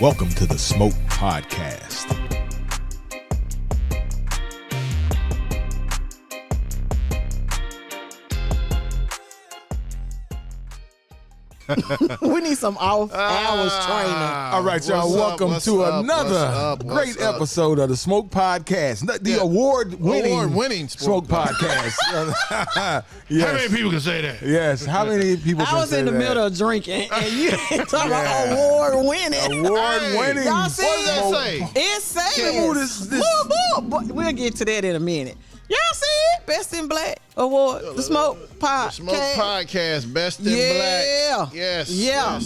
Welcome to the Smoke Podcast. We need some off hours training. All right, y'all. Welcome to another great episode of the Smoke Podcast, the award-winning Smoke Podcast. Yes. How many people can say that? Yes. How many people? I was in the middle of drinking, and you talking about award-winning. Award-winning. Y'all see what does that say? It says. We'll get to that in a minute. Y'all see it? Best in Black Award. The Smoke Podcast. The Smoke Podcast. Best in Black. Yes. Yeah.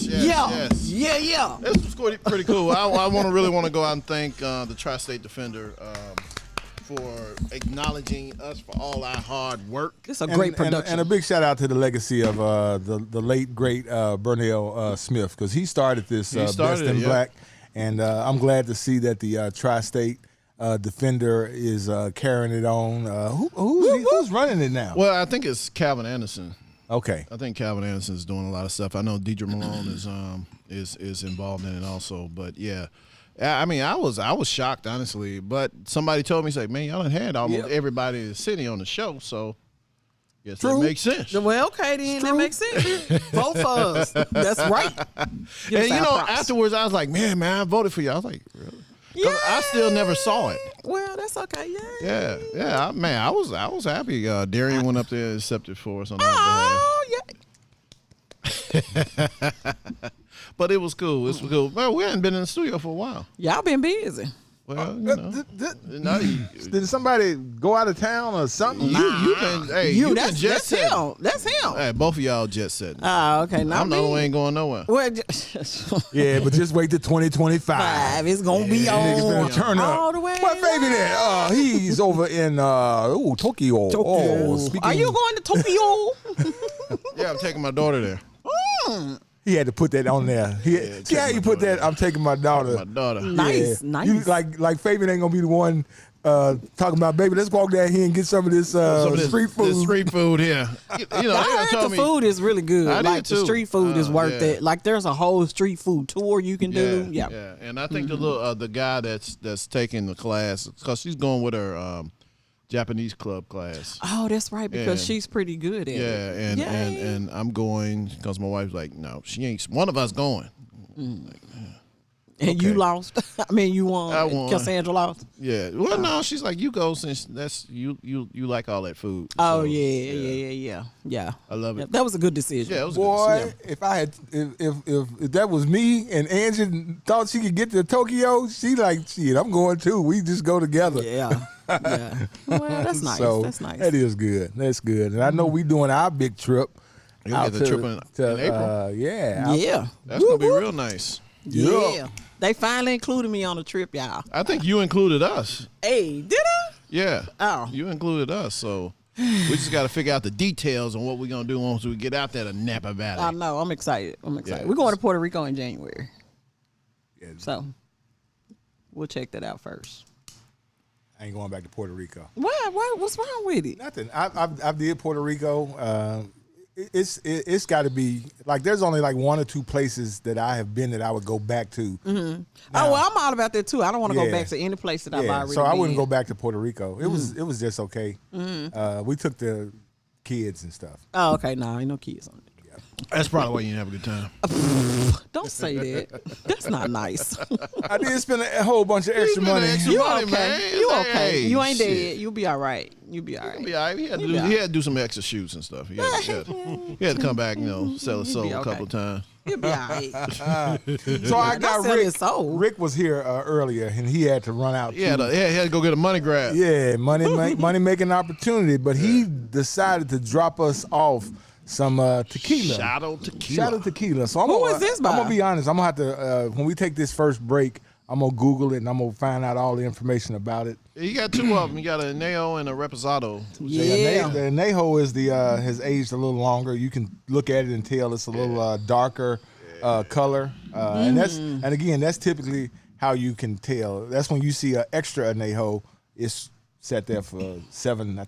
This was pretty cool. I really want to go out and thank the Tri-State Defender for acknowledging us for all our hard work. It's a great production. And a big shout out to the legacy of the late, great Burnell Smith, because he started this Best in Black. And I'm glad to see that the Tri-State Defender is carrying it on. Who's running it now? Well, I think it's Calvin Anderson. Okay. I think Calvin Anderson is doing a lot of stuff. I know Deidre Malone is involved in it also. But yeah, I mean, I was shocked, honestly. But somebody told me, say, man, y'all done had almost everybody in the city on the show, so yes, that makes sense. Well, okay, then that makes sense. Vote for us. That's right. And afterwards, I was like, man, I voted for you. I was like, really? Yeah. I still never saw it. Well, that's okay. Yeah. Man, I was happy. Darian went up there and accepted for us on our behalf. But it was cool. It was cool. Well, we hadn't been in the studio for a while. Y'all been busy. Well, did somebody go out of town or something? That's him. That's him. Hey, both of y'all jet setting. Oh, okay. I'm the only one ain't going nowhere. Well, yeah, but just wait till 2025. It's gonna be on. Turn up. All the way. Where baby at? He's over in Tokyo. Are you going to Tokyo? Yeah, I'm taking my daughter there. He had to put that on there. You put that. I'm taking my daughter. Nice. You, like Fabian ain't gonna be the one talking about, baby, let's walk down here and get some of this street food. The street food here. I heard the food is really good. The street food is worth it. Like there's a whole street food tour you can do. Yeah. And I think the guy that's taking the class, because she's going with her Japanese club class. Oh, that's right, because she's pretty good at it. And I'm going because my wife's like, no, she ain't. One of us going. Like, and you lost. I mean, you won. I won. Cassandra lost. Yeah. Well, no, she's like, you go since that's you like all that food. Oh, so, yeah. I love it. That was a good decision. Yeah, it was Boy, if that was me and Angie thought she could get to Tokyo, she like, shit, I'm going too. We just go together. Yeah. Well, that's nice. So that's nice. That is good. That's good. And I know we doing our big trip. You'll get the trip in April. Yeah. That's going to be real nice. Yeah. They finally included me on the trip, y'all. I think you included us. Hey, did I? Yeah. Oh. You included us, so we just got to figure out the details on what we're going to do once we get out there to Napa Valley. I know. I'm excited. Yeah. We're going to Puerto Rico in January. Yeah. So we'll check that out first. I ain't going back to Puerto Rico. Why? What's wrong with it? Nothing. I did Puerto Rico. It's got to be like there's only like one or two places that I have been that I would go back to. Mm-hmm. Now, I'm all about that too. I don't want to go back to any place that I've already been. So I wouldn't go back to Puerto Rico. It was just okay. Mm-hmm. We took the kids and stuff. Oh, okay. No, ain't no kids on it. That's probably why you didn't have a good time. Don't say that. That's not nice. I did spend a whole bunch of extra money. You okay? Man. You okay? You ain't dead. You'll be all right. You'll be all right. He had to do some extra shoots and stuff. He had to come back, sell his soul a couple of times. You'll be all right. So I got Rick. Rick was here earlier, and he had to run out. He had to go get a money grab. Yeah, money making opportunity, but he decided to drop us off some tequila. Shadow Tequila. So who is this by? I'm going to be honest. I'm going to have to, when we take this first break, I'm going to Google it and I'm going to find out all the information about it. You got two of them. You got a Añejo and a Reposado. Yeah. The Añejo is has aged a little longer. You can look at it and tell it's a little darker color. And again, that's typically how you can tell. That's when you see an extra Añejo, it's sat there for 7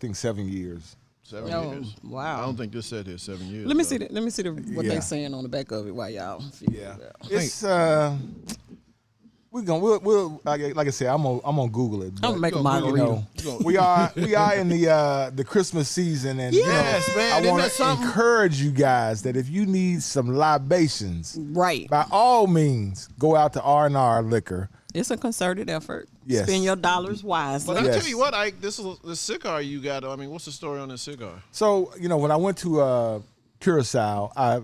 years. 7 years. Wow. I don't think this said here 7 years. Let me see what they saying on the back of it while y'all figure it out. It's we'll like I said, I'm gonna Google it. I'm gonna make a margarita. We are in the Christmas season, and Yes, man. I want Isn't that to something? encourage you guys that if you need some libations, Right. by all means, go out to R&R Liquor. It's a concerted effort. Yes. Spend your dollars wisely. But I Yes. tell you what, Ike, this cigar you got. I mean, what's the story on this cigar? So when I went to Curacao, I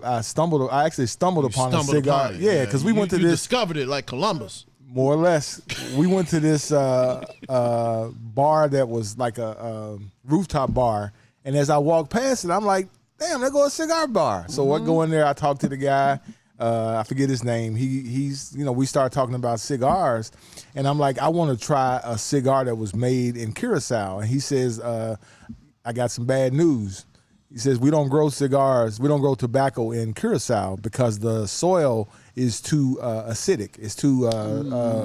actually stumbled upon a cigar. upon it, Yeah, because we went to you this. discovered it like Columbus. More or less, we went to this bar that was like a rooftop bar, and as I walked past it, I'm like, "Damn, there go a cigar bar." So I go in there, I talk to the guy. I forget his name. He's we started talking about cigars, and I'm like, I want to try a cigar that was made in Curacao, and he says, I got some bad news. He says, we don't grow cigars, we don't grow tobacco in Curacao because the soil is too acidic. It's too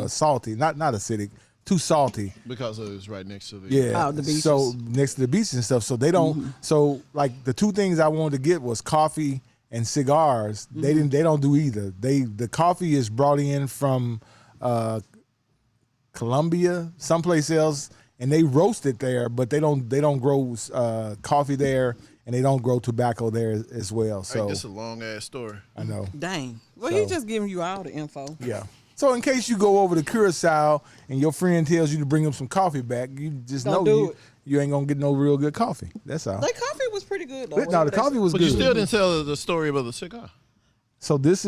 salty. Not acidic, too salty. Because it was right next to the the beaches. So next to the beach and stuff. So they don't. So like the two things I wanted to get was coffee and cigars. They don't do either. The coffee is brought in from Colombia, someplace else, and they roast it there. But they don't grow coffee there. And they don't grow tobacco there as well. So this is a long ass story. I know. Dang. Well, So- he just giving you all the info. Yeah. So in case you go over to Curacao and your friend tells you to bring him some coffee back, you just Don't know do you ain't gonna get no real good coffee. That's all. The coffee was pretty good, though. No, the coffee was But good. you still didn't tell the story about the cigar. So this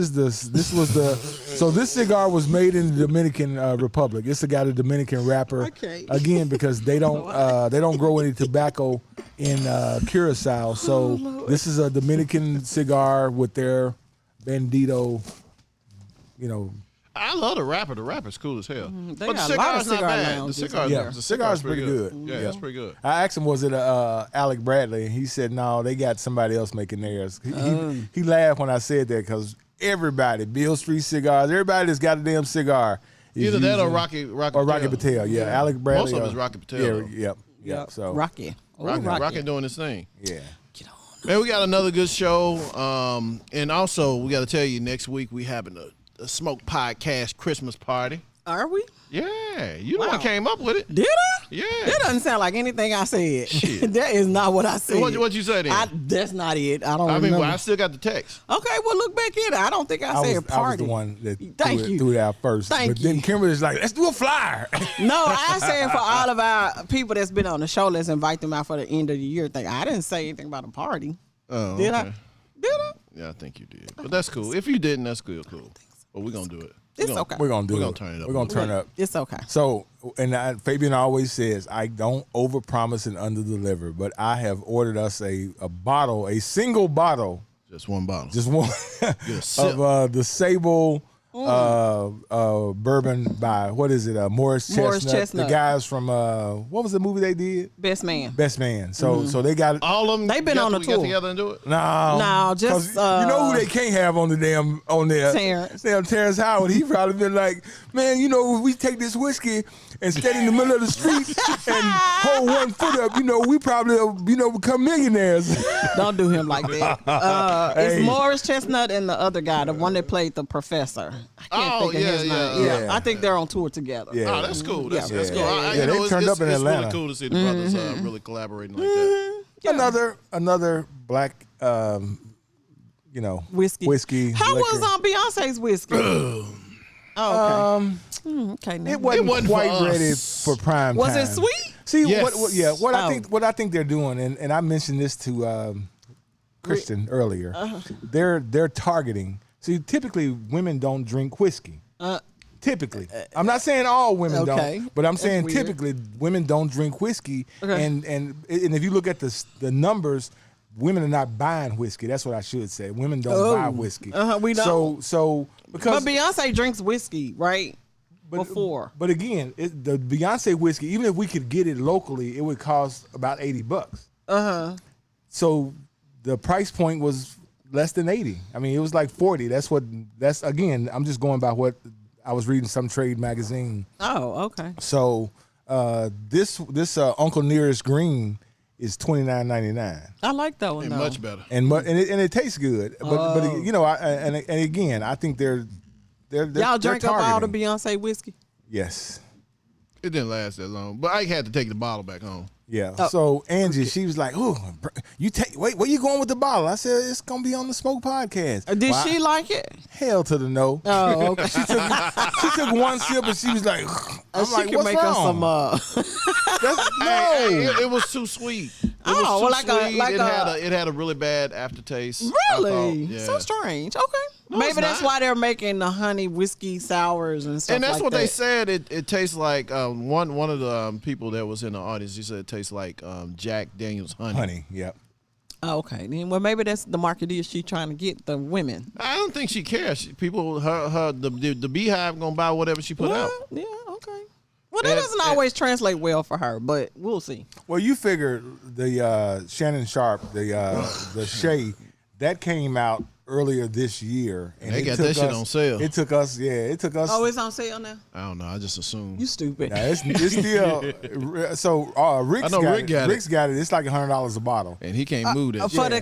cigar was made in the Dominican Republic. It's got a Dominican wrapper. Okay. Again, because they don't grow any tobacco in Curacao. So this is a Dominican cigar with their bandito. I love the wrapper. The wrapper's cool as hell. They But the got a lot of cigar's not cigar bad. lounges. The cigar's pretty good. Yeah, it's pretty good. I asked him, was it Alec Bradley? And he said, no, they got somebody else making theirs. He laughed when I said that because everybody, Beale Street Cigars, everybody that's got a damn cigar. is Either that or using- Rocky or Rocky Patel. Yeah, Alec Bradley. Most of it's Rocky Patel. Yeah, yep. So Rocky. Oh, Rocky doing his thing. yeah. Get on. Man, we got another good show. And also, we got to tell you, next week we having a Smoke Podcast Christmas party. Are we? Yeah, you the one Wow. came up with it. Did I? Yeah. That doesn't sound like anything I said. Shit. That is not what I said. What you say then? That's not it. I don't I mean, remember. well, I still got the text. Okay, well, look back at it. I don't think I said I was party. the one that Thank threw, you. threw it out first. Thank but then you. Kimberly's like, let's do a flyer. No, I said for all of our people that's been on the show, let's invite them out for the end of the year thing. I didn't say anything about a party. Oh, Did okay. I? Did I? Yeah, I think you did. But that's cool. If you didn't, that's good. Cool. But we're going to do it. It's okay. We're going to do We're it. gonna turn it up We're a going to turn little up. It's okay. So, and Fabian always says, I don't overpromise and underdeliver, but I have ordered us a bottle, a single bottle, Just one bottle. just one, a sip. of the Sable bourbon by, what is it, Morris Chestnut. The guys from, what was the movie they did? Best man. Best Man. So they got it. All of them They been on a we tour. got together and do it? No, just, 'cause you know who they can't have on there? Terrence. Damn Terrence Howard. He probably been like, man, if we take this whiskey and stand in the middle of the street and hold 1 foot up, we probably, become millionaires. Don't do him like that. Hey. It's Morris Chestnut and the other guy, the one that played the professor. I can't think of his name. yeah. I think they're on tour together. Yeah. Oh, that's cool. That's Yeah. cool. Yeah, they turned up in it's Atlanta. really cool to see the brothers really collaborating like that. Yeah. Another black, whiskey. How liquor. was Beyonce's whiskey? Oh, okay. Okay. Now. It wasn't for quite us. ready for prime Was time. it sweet? See, Yes. what I think they're doing, and I mentioned this to Kristen earlier. They're targeting. See, typically women don't drink whiskey. Typically, I'm not saying all women Okay. don't, but I'm saying weird. typically women don't drink whiskey. Okay. And if you look at the numbers, women are not buying whiskey. That's what I should say. Women don't buy whiskey. We don't. So because But Beyonce drinks whiskey, right? Before. But again, the Beyonce whiskey, even if we could get it locally, it would cost about $80. So the price point was less than 80. I mean, it was like 40. That's again, I'm just going by what I was reading some trade magazine. Oh, okay. So this Uncle Nearest Green is $29.99. I like that one And though. much better. And it tastes good. But again, I think they're Y'all drank up all the Beyonce whiskey? Yes. It didn't last that long, but I had to take the bottle back home. Yeah. So Angie, she was like, "Oh, wait, where you going with the bottle?" I said, "It's gonna be on the Smoke Podcast." Did she like it? Hell to the no. Oh, okay. She took one sip and she was like, "I'm she like, can what's make wrong?" us some. It was too sweet. It was too sweet. It had a really bad aftertaste. Really? Yeah. So strange. Okay. No, maybe that's why they're making the honey whiskey sours and stuff. And that's like what that. they said. It tastes like one of the people that was in the audience. He said it tastes like Jack Daniel's honey. Honey, yep. Oh, okay. Then well, maybe that's the marketeer she trying to get the women. I don't think she cares. The beehive gonna buy whatever she put out. Yeah. Okay. Well, that doesn't always translate well for her, but we'll see. Well, you figure the Shannon Sharp, the Shea, that came out earlier this year, and they got that shit on sale. It took us. Oh, it's on sale now. I don't know. I just assumed. You stupid. Now, it's still so. Rick's got it. Rick's got it. It's like $100 a bottle, and he can't move that. For the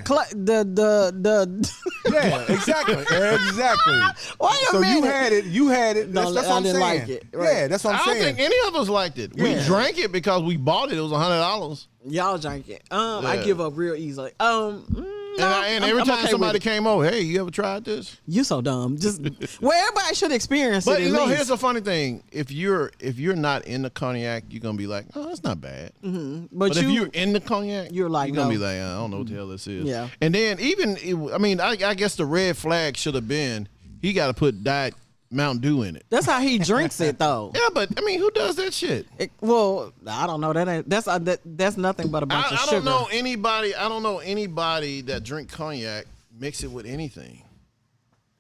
yeah, exactly. Wait a so minute. you had it. That's what I'm saying. Like it. Right. Yeah, that's what I'm saying. I don't think any of us liked it. We drank it because we bought it. It was $100. Y'all drank it. I give up real easily. And every time somebody came over, hey, you ever tried this? You so dumb. Just everybody should experience it. But you know, here's the funny thing: if you're not into cognac, you're gonna be like, oh, that's not bad. Mm-hmm. But if you're into cognac, you're gonna be like, I don't know what the hell this is. Yeah. And then I guess the red flag should have been he got to put Diet Mountain Dew in it. That's how he drinks it, though. Yeah, but I mean, who does that shit? Well, I don't know. That's nothing but a bunch of sugar. I don't know anybody that drink cognac mix it with anything.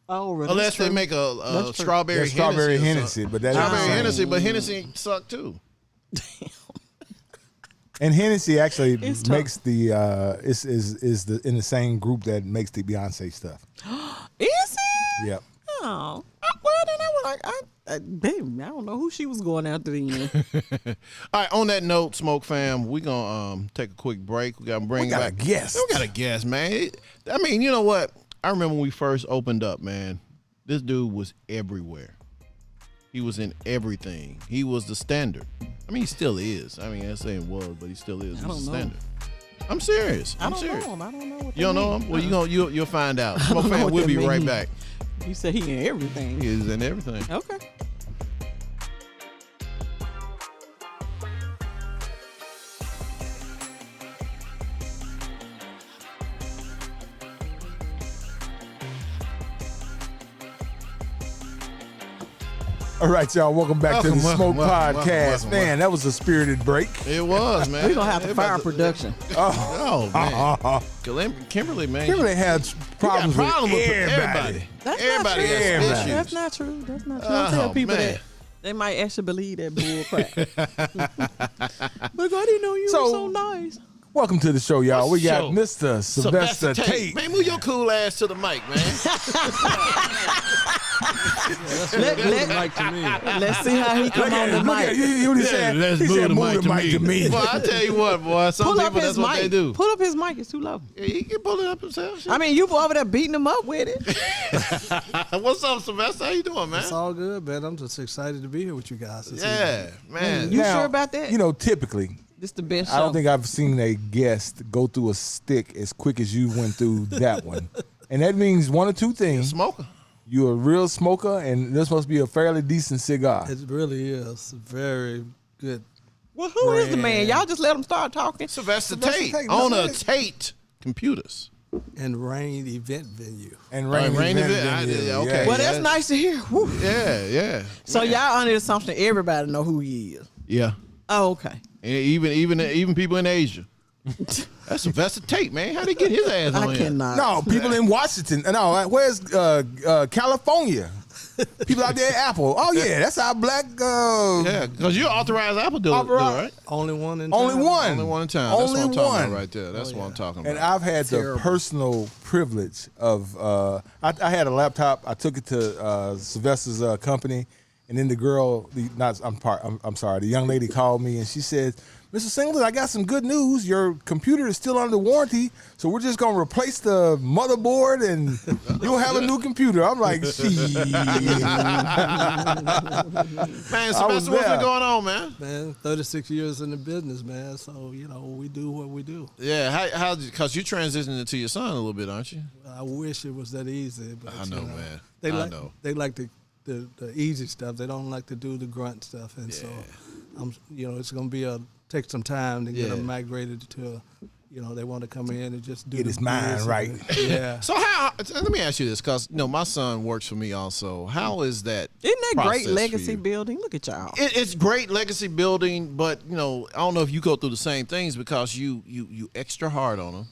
Oh, really? Unless they make a strawberry Hennessy, but that's strawberry Hennessy, but Hennessy suck too. Damn. And Hennessy actually makes the is in the same group that makes the Beyonce stuff. Is it? Yep. Oh, well then I was like, babe, I don't know who she was going after then. All right. On that note, Smoke Fam, we gonna take a quick break. We got to bring back a guest. We got a guest, man. I mean, you know what? I remember when we first opened up, man. This dude was everywhere. He was in everything. He was the standard. I mean, he still is. I mean, I'm saying was, but he still is. He's the standard. I'm serious. I don't know him. I don't know what you don't know him. Well, you'll find out. Smoke Fam, we'll be right back. You said he in everything. He is in everything. Okay. All right, y'all. Welcome back to the Smoke Podcast. Man, that was a spirited break. It was, man. We're going to have to fire production. Oh, man. Kimberly, man. Kimberly had problems with everybody. That's not true. Don't tell people that. They might actually believe that bull crap. Look, I didn't know you were so nice. Welcome to the show, y'all. We got Mr. Sylvester Tate. Man, move your cool ass to the mic, man. Let's see how he come on the mic. Let's move the mic to me. Well, I tell you what, boy. Some people, that's what they do. Pull up his mic. It's too low. Yeah, he can pull it up himself. Shit. I mean, you over there beating him up with it. What's up, Sylvester? How you doing, man? It's all good, man. I'm just excited to be here with you guys. Yeah, man. You sure about that? You know, typically, this the best show. I don't think I've seen a guest go through a stick as quick as you went through that one. And that means one or two things. Smoker. You're a real smoker, and this must be a fairly decent cigar. It really is. Very good. Well, who is the man? Y'all just let him start talking. Sylvester Tate, owner of Tate Computers. And Rain Event Venue. And Rain Event Venue. Okay. Well, that's nice to hear. Whew. Yeah. So y'all under the assumption everybody know who he is. Yeah. Oh, okay. And even people in Asia. That's Sylvester Tate, man. How'd he get his ass on I here? cannot. No, people in Washington. No, where's California? People out there at Apple. Oh, yeah, that's our black. Yeah, because you're authorized Apple dealer, right? Only one in town. Only one. Only one in town. Only That's what I'm talking one. about right there. That's what I'm talking about. And I've had the personal privilege of, I had a laptop. I took it to Sylvester's company, And then the girl, I'm sorry, the young lady called me and she said, Mr. Singleton, I got some good news. Your computer is still under warranty, so we're just gonna replace the motherboard and you'll have a new computer. I'm like, shit. Man, Sylvester, what's been going on, man? Man, 36 years in the business, man. So, we do what we do. Yeah, how because you transitioned into your son a little bit, aren't you? I wish it was that easy. But, I know, man. They like the easy stuff. They don't like to do the grunt stuff. And so, it's going to take some time to get them migrated to, they want to come in and just do get his mind right. Yeah. So let me ask you this, because my son works for me also. How is that? Isn't that great legacy building? Look at y'all. It's great legacy building, but I don't know if you go through the same things because you extra hard on them.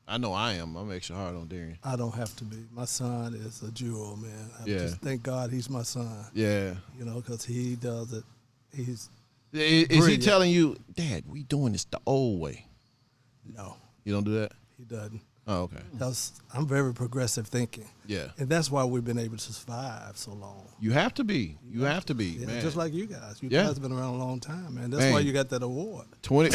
I know I am. I'm extra hard on Darian. I don't have to be. My son is a jewel, man. Just thank God he's my son. Yeah. Because he does it. Is he telling you, Dad, we doing this the old way? No. You don't do that? He doesn't. Oh, okay. Because I'm very progressive thinking. Yeah. And that's why we've been able to survive so long. You have to be. You have to be, man. Just like you guys. You guys have been around a long time, man. That's why you got that award. 20.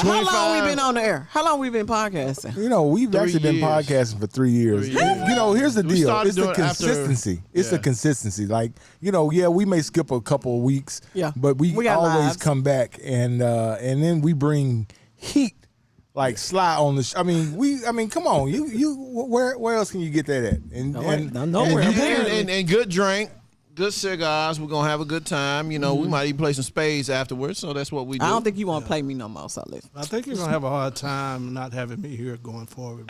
How long we been on the air? How long we been podcasting? We've actually been podcasting for 3 years. Here's the deal. It's the consistency. It's the consistency. Like, we may skip a couple of weeks, but we always lives. Come back and then we bring heat. Like Sly on the I mean, come on. You where else can you get that at? And good drink, good cigars. We're gonna have a good time. We might even play some spades afterwards. So that's what we do. I don't think you want to play me no more, so listen. I think you're gonna have a hard time not having me here going forward.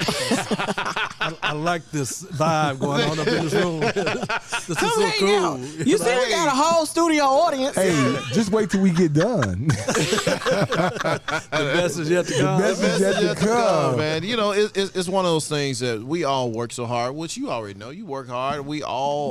I like this vibe going on up in this room. This is so cool. Out. You see, we got a whole studio audience. Hey, just wait till we get done. The best is yet to come. The best is yet to come, man. It's one of those things that we all work so hard, which you already know. You work hard.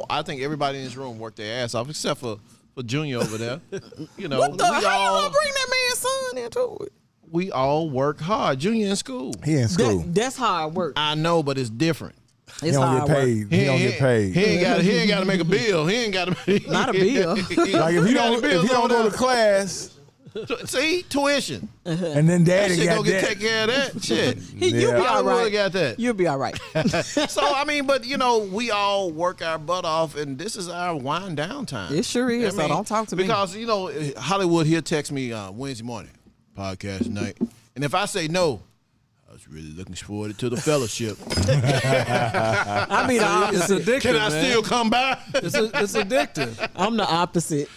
I think everybody in this room worked their ass off, except for Junior over there. What the hell you gonna bring that man's son into it? We all work hard. Junior in school. He in school. That's hard work. I know, but it's different. He don't get paid. He don't get paid. He ain't got to make a bill. He ain't got to. Not a bill. Like if you don't go to class. See, tuition. And then daddy got that. Take care of that shit. You'll be all right. Got that. You'll be all right. So, but we all work our butt off, and this is our wind down time. It sure is, so don't talk to me. Because, Hollywood, he'll text me Wednesday morning, podcast night. And if I say no, I was really looking forward to the fellowship. I mean, it's addictive. Can I still come by? It's addictive. I'm the opposite.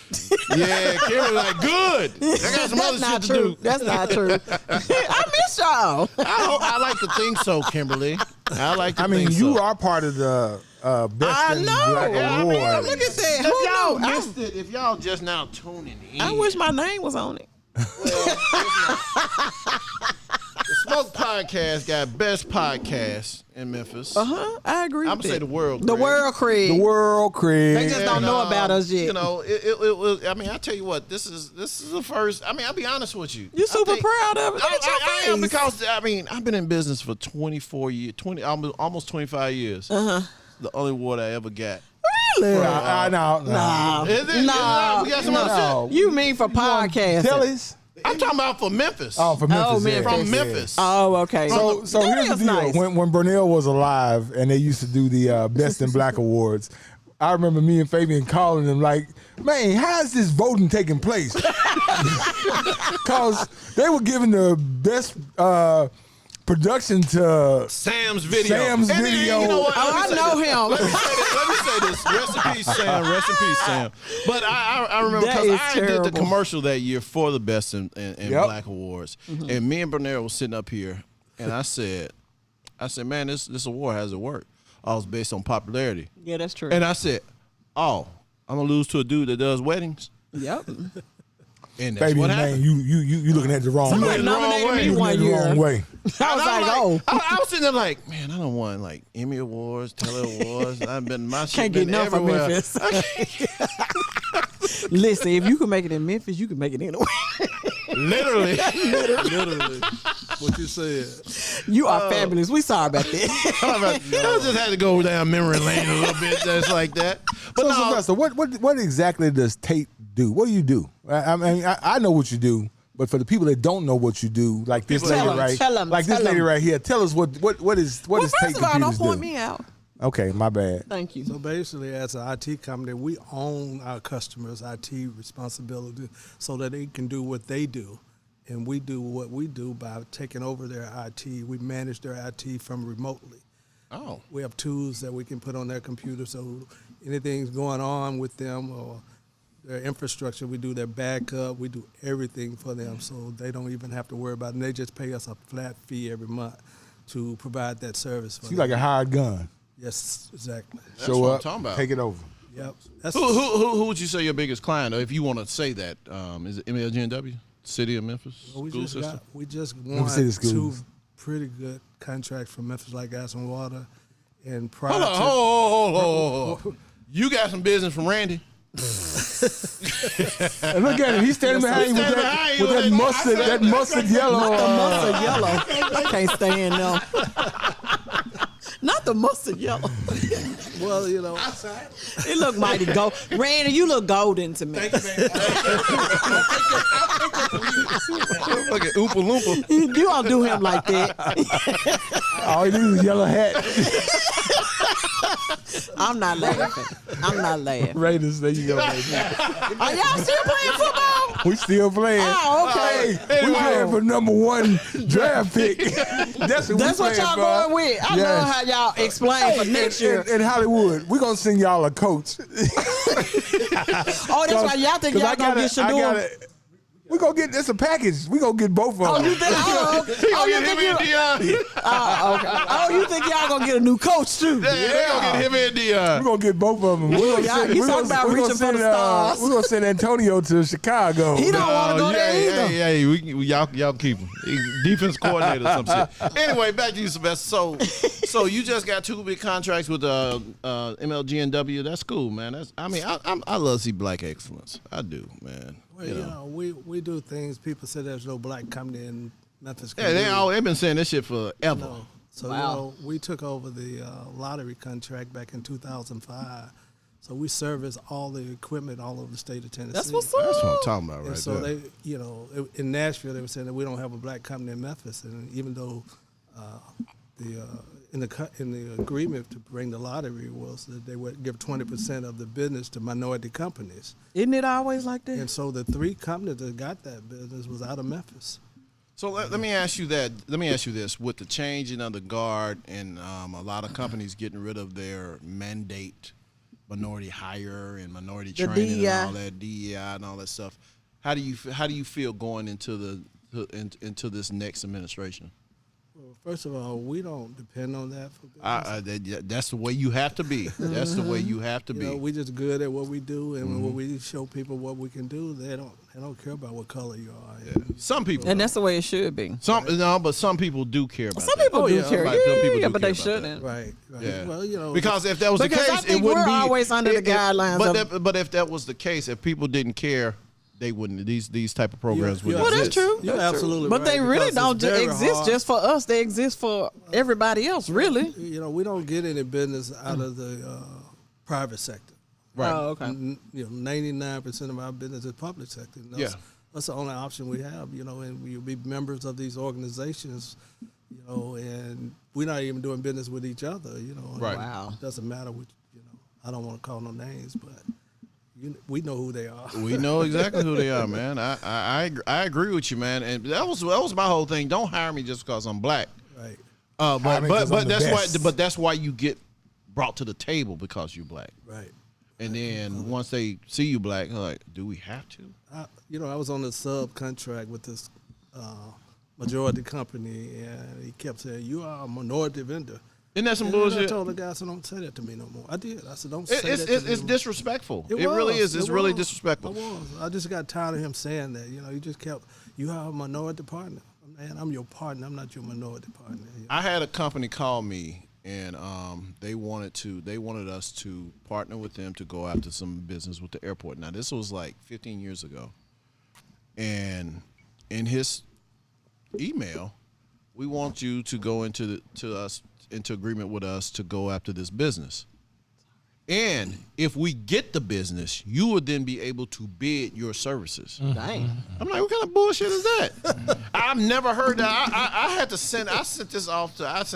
Yeah, Kimberly like, good. I got some other shit to do. That's not true. I miss y'all. I like to think so, Kimberly. You are part of the Best in Black Award. Look at that. If y'all missed it, if y'all just now tuning in. I wish my name was on it. Well, the Smoke Podcast got best podcast in Memphis. I agree. I'm gonna say the world. The world, Craig. The world, Craig. They just don't know about us yet. It was. I tell you what, this is the first. I'll be honest with you. You're super proud of it. I am, because I've been in business for 24 years, almost 25 years. The only award I ever got. Really? No. Is it? No. We got some other shit? You mean for podcasting? Tell us. I'm talking about for Memphis. Oh, for Memphis. Oh, Memphis. From Memphis. Oh, okay. So here's the deal. Nice. When Burnell was alive and they used to do the Best in Black Awards, I remember me and Fabian calling them like, man, how is this voting taking place? Because they were giving the best production to Sam's video. You know what? I know him. Let me say this. Rest in peace, Sam. Rest in peace, Sam. But I remember because I did the commercial that year for the Best in Black Awards. And me and Bernard was sitting up here, and I said, man, this award has to work. I was based on popularity. Yeah, that's true. And I said, I'm going to lose to a dude that does weddings. Yep. And that's what happened. You looking at the wrong way. Somebody nominated me one year. Wrong way. I was like, oh. I was sitting there like, man, I don't want like Emmy Awards, Tele Awards. I've been my shit Can't get been enough from everywhere. Memphis. Listen, if you can make it in Memphis, you can make it anywhere. Literally. what you said. You are fabulous. We sorry about that. I just had to go down memory lane a little bit, just like that. But so, Sylvester, what exactly does Tate do? What do you do? I mean, I know what you do, but for the people that don't know what you do, like this lady right here, tell us what is Tate Computers do? First of all, don't point me out. Okay, my bad. Thank you. So basically, as an IT company, we own our customers' IT responsibility so that they can do what they do. And we do what we do by taking over their IT. We manage their IT from remotely. Oh. We have tools that we can put on their computer, so anything's going on with them or their infrastructure, we do their backup, we do everything for them, so they don't even have to worry about it. And they just pay us a flat fee every month to provide that service for them. Like a hired gun. Yes, exactly. That's Show what up, I'm talking about. take it over. Yep. Who would you say your biggest client, or if you want to say that? Is it MLGNW, City of Memphis we school just system? we just won two pretty good contracts from Memphis Light, Gas, and Water. And prior Hold on. You got some business from Randy. And look at him. He's standing behind you with that mustard yellow. Not the mustard yellow. I can't stand them. Not the mustard yellow. Well, you know. It look mighty gold. Randy, you look golden to me. Thank you, man. Look at Oompa Loompa. You don't do him like that. All he needs is a yellow hat. I'm not laughing. Raiders, there you go. Are y'all still playing football? We still playing. Oh, okay. We playing for #1 draft pick. That's what y'all going with. I know how y'all explain for next year. In Hollywood, we're going to send y'all a coach. Oh, that's why y'all think y'all going to get Shador. We're going to get this a package. We're going to get both of them. Oh, you think you think y'all going to get a new coach, too? Yeah, they're going to get him and Dion. We're going to get both of them. You talking about reaching for the stars. We're going to send Antonio to Chicago. He don't want to go there either. Y'all keep him. Defense coordinator or some shit. Anyway, back to you, Sylvester. So you just got 2 big contracts with MLGNW. That's cool, man. I love to see black excellence. I do, man. Well, you know, we do things. People say there's no black company in Memphis. Yeah, they've been saying this shit forever. No. So, you know, we took over the lottery contract back in 2005. So we service all the equipment all over the state of Tennessee. That's what's up. That's what I'm talking about right so there. they, you know, in Nashville, they were saying that we don't have a black company in Memphis. And even though in the agreement to bring the lottery was that they would give 20% of the business to minority companies. Isn't it always like that? And so the 3 companies that got that business was out of Memphis. So let me ask you that. Let me ask you this: with the changing of the guard and a lot of companies getting rid of their mandate, minority hire and minority training and all that DEI and all that stuff, how do you feel going into this next administration? Well, first of all, we don't depend on that for business. That's the way you have to be. That's the way you have to be. You know, we just good at what we do, and when we show people what we can do, they don't care about what color you are. Yeah. Some people, and that's the way it should be. But some people do care about some that. Some people do care. Yeah, but they shouldn't. Right. Yeah. Well, you know, because if that was the case, I think it wouldn't be always under the guidelines. But if that was the case, if people didn't care, they wouldn't. These type of programs wouldn't exist. That's true. You're absolutely right. But they really don't exist just for us. They exist for everybody else, really. You know, we don't get any business out of the private sector. Right. Oh, okay. 99% of our business is public sector. That's the only option we have, you know, and we'll be members of these organizations, you know, and we're not even doing business with each other, you know. Right. Wow. It doesn't matter what, you know, I don't want to call no names, but we know who they are. We know exactly who they are, man. I agree with you, man. And that was my whole thing. Don't hire me just because I'm black. Right. But that's why you get brought to the table because you're black. Right. And then once they see you black, they're like, do we have to? You know, I was on a subcontract with this majority company, and he kept saying, "You are a minority vendor." Isn't that some bullshit? I told the guy, I said, don't say that to me no more. I did. I said, don't say that to me. It's disrespectful. It really is. It's really disrespectful. I just got tired of him saying that. You know, you just kept, you have a minority partner. Man, I'm your partner. I'm not your minority partner. You know? I had a company call me, and they wanted us to partner with them to go after some business with the airport. Now, this was like 15 years ago. And in his email, we want you to go into agreement with us to go after this business. And if we get the business, you would then be able to bid your services. Dang. I'm like, what kind of bullshit is that? I've never heard that. I sent this off to, at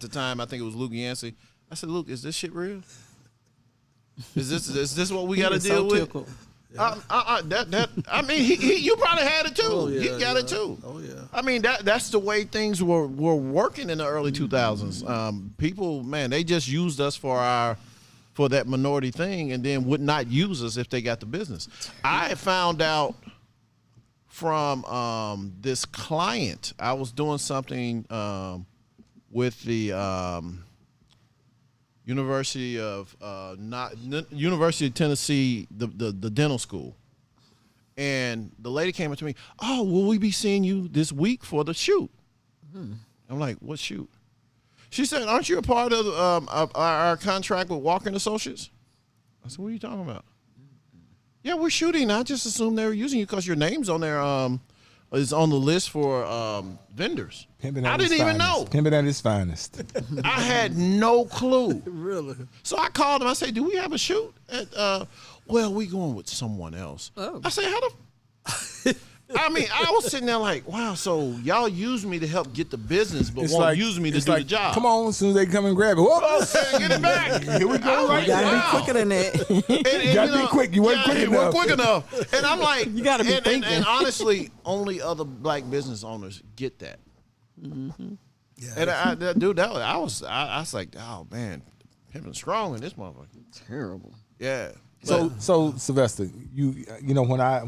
the time, I think it was Luke Yancey. I said, Luke, is this shit real? Is this what we got to deal with? Yeah. I mean, you probably had it too. Oh, yeah, he got it too. Oh yeah. I mean, that's the way things were working in the early 2000s. People, man, they just used us for that minority thing, and then would not use us if they got the business. I found out from this client. I was doing something with the University of Tennessee, the dental school, and the lady came up to me. Oh, will we be seeing you this week for the shoot? I'm like, what shoot? She said, aren't you a part of our contract with Walker & Associates? I said, what are you talking about? Yeah, we're shooting. I just assumed they were using you because your name's on there. Is on the list for vendors. I didn't even know. Pimping at his finest. I had no clue. Really? So I called him. I said, do we have a shoot? Well, we going with someone else. Oh. I said, how the... I mean, I was sitting there like, wow, so y'all use me to help get the business, but won't use me to do the job. Come on, as soon as they come and grab it. Whoa, get it back. Here we go. Right, you gotta be quicker than that. You gotta be quick. You weren't quick enough. And I'm like, you gotta be thinking. And honestly, only other black business owners get that. Mm-hmm. Yeah. And I was like, oh man, pimping strong in this motherfucker. Terrible. Yeah. So Sylvester, you know when I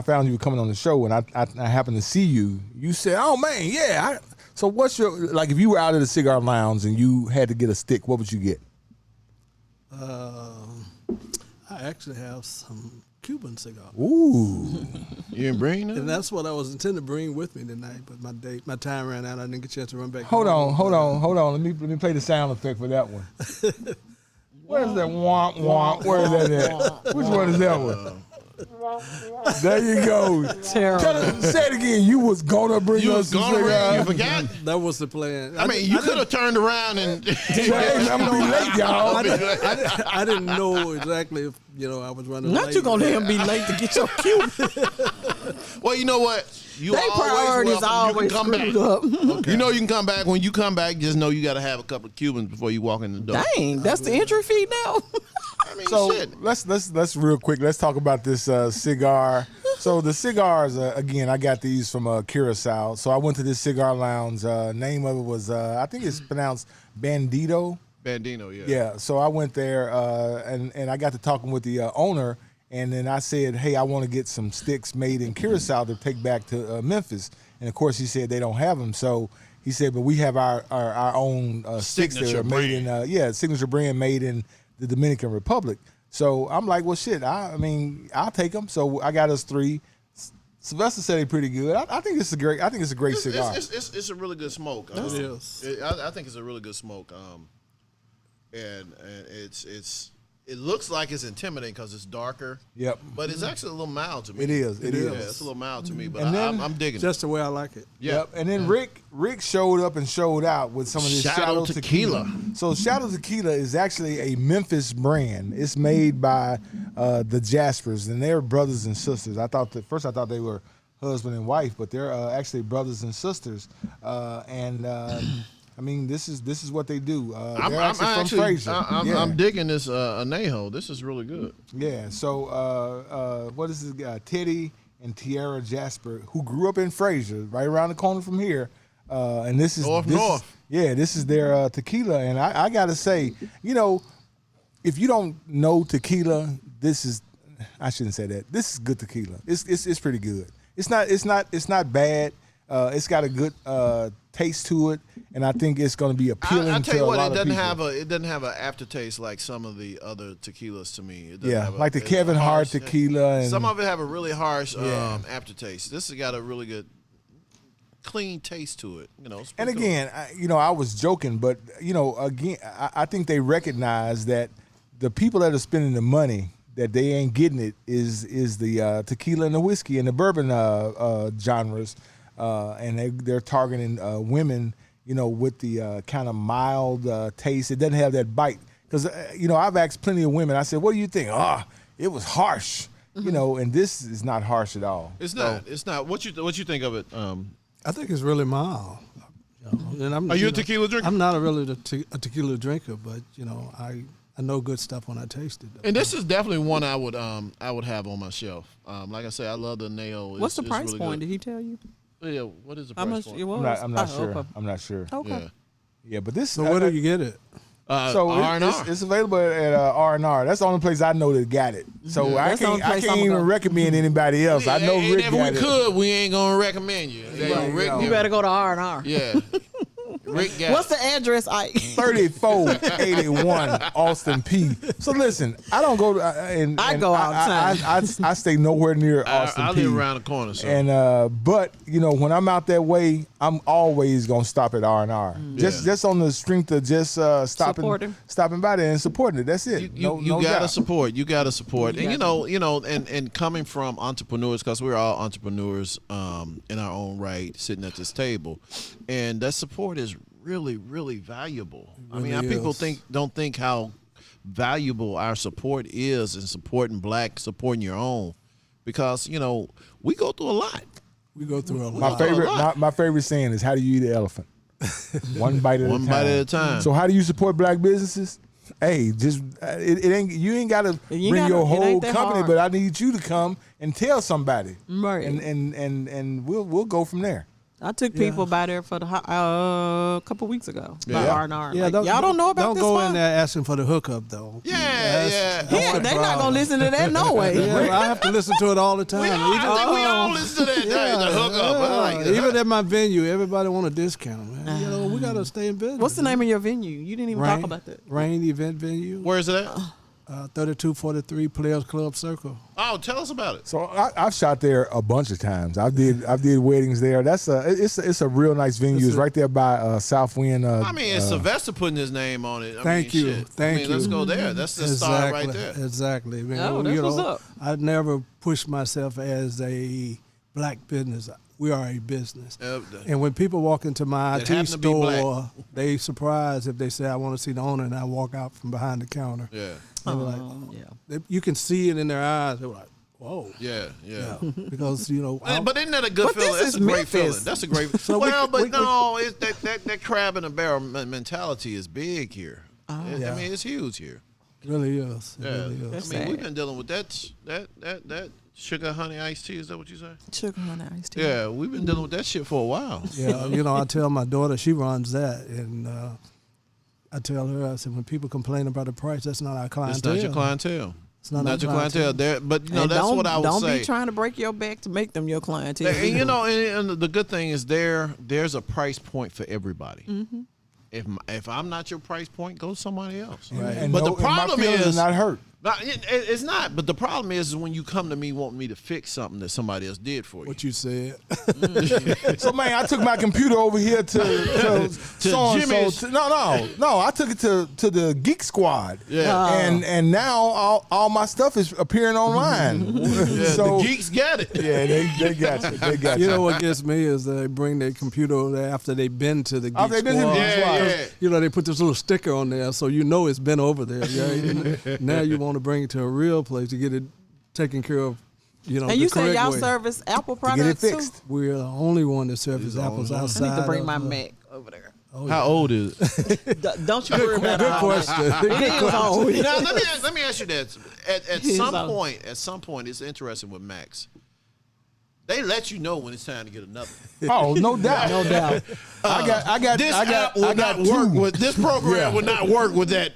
found you were coming on the show and I happened to see you, you said, "Oh man, yeah." So what's your, like, if you were out at the cigar lounge and you had to get a stick, what would you get? I actually have some Cuban cigars. Ooh, you didn't bring them? And that's what I was intending to bring with me tonight, but my time ran out. I didn't get a chance to run back. Hold on. Let me play the sound effect for that one. Where's that womp womp? Where is that at? Which one is that one? There you go. Terrible. Say it again. You was gonna bring us some cigar. You forgot? That was the plan. I mean, you could have turned around and... I'm gonna be late, y'all. I didn't know exactly if, I was running late. Not you gonna let him be late to get your Cuban. Well, you know what? They priorities always screwed up. Okay. You can come back. When you come back, just know you got to have a couple of Cubans before you walk in the door. Dang, that's the entry fee now. I mean, so shit. let's real quick. Let's talk about this cigar. So the cigars, again, I got these from Curacao. So I went to this cigar lounge. Name of it was I think it's pronounced Bandito. Bandino, yeah. Yeah. So I went there and I got to talking with the owner. And then I said, hey, I want to get some sticks made in Curacao to take back to Memphis. And, of course, he said they don't have them. So he said, but we have our own sticks that are made in, signature brand made in the Dominican Republic. So I'm like, well, shit, I'll take them. So I got us 3. Sylvester said they're pretty good. I think it's a great cigar. It's a really good smoke. It is. I think it's a really good smoke. And it looks like it's intimidating because it's darker. Yep. But it's actually a little mild to me. It is. It is. Yeah, it's a little mild to me, but I'm digging just the way I like it. Yep. And then Rick showed up and showed out with some of this Shadow Tequila. So Shadow Tequila is actually a Memphis brand. It's made by the Jaspers, and they're brothers and sisters. I thought they were husband and wife, but they're actually brothers and sisters. This is what they do. They're actually from Fraser. I'm digging this añejo. This is really good. Yeah. So what is this guy? Teddy and Tierra Jasper, who grew up in Fraser, right around the corner from here. And this is north. This is their tequila. And I gotta say, if you don't know tequila, I shouldn't say that. This is good tequila. It's pretty good. It's not bad. It's got a good taste to it, and I think it's going to be appealing. I tell you what, it doesn't have an aftertaste like some of the other tequilas to me. Like the Kevin Hart tequila. And some of it have a really harsh aftertaste. This has got a really good, clean taste to it. And again, I was joking, but again, I think they recognize that the people that are spending the money that they ain't getting it is the tequila and the whiskey and the bourbon genres. and they're targeting women, with the kind of mild taste. It doesn't have that bite. Because, I've asked plenty of women, I said, what do you think? It was harsh, and this is not harsh at all. It's not. It's not. What you think of it? I think it's really mild. And Are you a tequila drinker? I'm not a tequila drinker, but, I know good stuff when I taste it. And this is definitely one I would have on my shelf. Like I said, I love the nail. What's the price really point? good. Did he tell you? Yeah, what is the How price much point? it was? I'm not sure. Okay. I'm not sure. Okay. Yeah, but this. So where do you get it? So R&R. it's available at R&R. That's the only place I know that got it. So I can't even recommend anybody else. I know Rick if got we it. could, we ain't gonna recommend you. You better go to R&R. Yeah. Rick got What's the address, Ike? 3481 Austin P. So listen, I don't go to, I go outside. I stay nowhere near Austin I P. live around the corner. So. And but when I'm out that way, I'm always gonna stop at R&R. Just on the strength of just stopping by there and supporting it. That's it. You gotta support. You gotta support. And and coming from entrepreneurs, because we're all entrepreneurs in our own right, sitting at this table, and that support is really, really valuable. People don't think how valuable our support is in supporting black, supporting your own, because we go through a lot. We go through a lot. My favorite saying is, how do you eat an elephant? One bite at a time. So how do you support black businesses? Hey, just you ain't gotta bring your whole company, but I need you to come and tell somebody, right? And we'll go from there. I took people by there for a couple weeks ago. By R&R. Yeah, y'all don't know about this. Don't go in there asking for the hookup though. Yeah, they're not gonna listen to that no way. I have to listen to it all the time. We all listen to that. The hookup. Even at my venue, everybody want a discount, man. We gotta stay in business. What's the name of your venue? You didn't even talk about that. Rain Event Venue. Where is it at? 3243 Players Club Circle. Oh, tell us about it. So I've shot there a bunch of times. I did weddings there. It's a real nice venue. It's right there by Southwind. It's Sylvester putting his name on it. Thank you. Let's go there. That's the start right there. Exactly. Man, that's what's up. I never pushed myself as a black business. We are a business. And when people walk into my IT store, they surprised if they say, I want to see the owner, and I walk out from behind the counter. Yeah. You can see it in their eyes. They're like, whoa. Yeah. Because, but isn't that a good feeling? That's a great feeling. That's a great feeling. That crab in a barrel mentality is big here. It's huge here. It really is. We've been dealing with that sugar honey iced tea. Is that what you say? Sugar honey iced tea. Yeah, we've been dealing with that shit for a while. Yeah, I tell my daughter, she runs that, and I tell her, I said, when people complain about the price, that's not our clientele. It's not your clientele. It's not your clientele. But that's what I would say. Don't be trying to break your back to make them your clientele. And the good thing is there's a price point for everybody. Mm-hmm. If I'm not your price point, go to somebody else. Right. But the problem is not hurt. It's not. But the problem is when you come to me wanting me to fix something that somebody else did for you. What you said. So man, I took my computer over here to Jimmy's. No. I took it to the Geek Squad. Yeah. And now all my stuff is appearing online. The geeks got it. Yeah, they got you. They got you. You know what gets me is they bring their computer over there after they've been to the Geek Squad. Yeah. They put this little sticker on there so it's been over there. Yeah. Now you want to bring it to a real place to get it taken care of, And you say y'all service Apple products to get it fixed. too? We're the only one that serves Apples outside. I need to bring my Mac over there. How old is it? Don't you worry about it. Good question. Now let me ask you that. At some point, it's interesting with Macs. They let you know when it's time to get another. Oh, no doubt. No doubt. This program would not work with that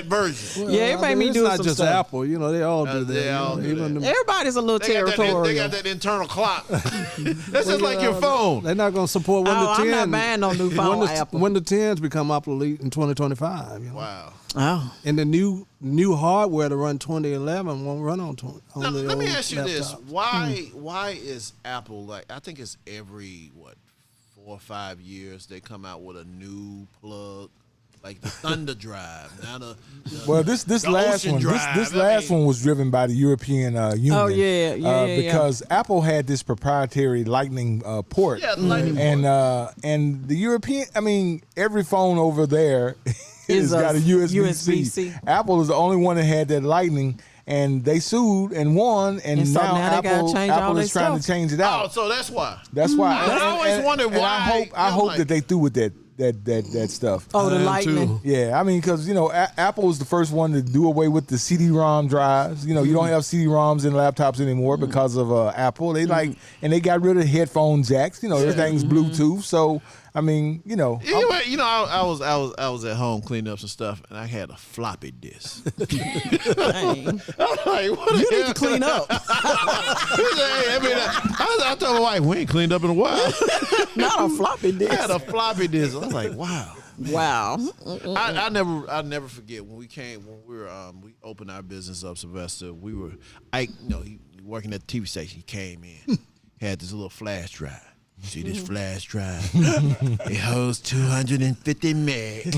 version. Well, it made me do it's not some just stuff. Apple. They all do that. They all do that. Everybody's a little territorial. They got that internal clock. That's just like your phone. They're not going to support Windows 10. I'm not buying no new phone Apple. Windows 10s become obsolete in 2025. Wow. Oh. And the new hardware to run 2011 won't run on now, the let me old ask you this: laptops. why is Apple I think it's every 4 or 5 years they come out with a new plug like the Thunder Drive. Now this last one, this last one was driven by the European Union. Oh yeah, because Apple had this proprietary Lightning port. Yeah, the Lightning port. And the European, I mean, every phone over there has got a USB-C. Apple is the only one that had that Lightning. And they sued and won, and so now Apple is trying to change it out. Oh, so that's why. That's why. I always wondered why. I hope that they through with that stuff. Oh, the Lightning. Yeah, I mean, because Apple was the first one to do away with the CD-ROM drives. You don't have CD-ROms in laptops anymore because of Apple. They and they got rid of headphone jacks. Everything's Bluetooth. So I mean, I was at home cleaning up some stuff, and I had a floppy disk. Dang. I'm like, what you need to clean up. I told my wife, we ain't cleaned up in a while. Not a floppy disk. I had a floppy disk. I was like, wow. I never forget when we opened our business up, Sylvester. We were he working at the TV station. He came in, had this little flash drive. See this flash drive? It holds 250 meg.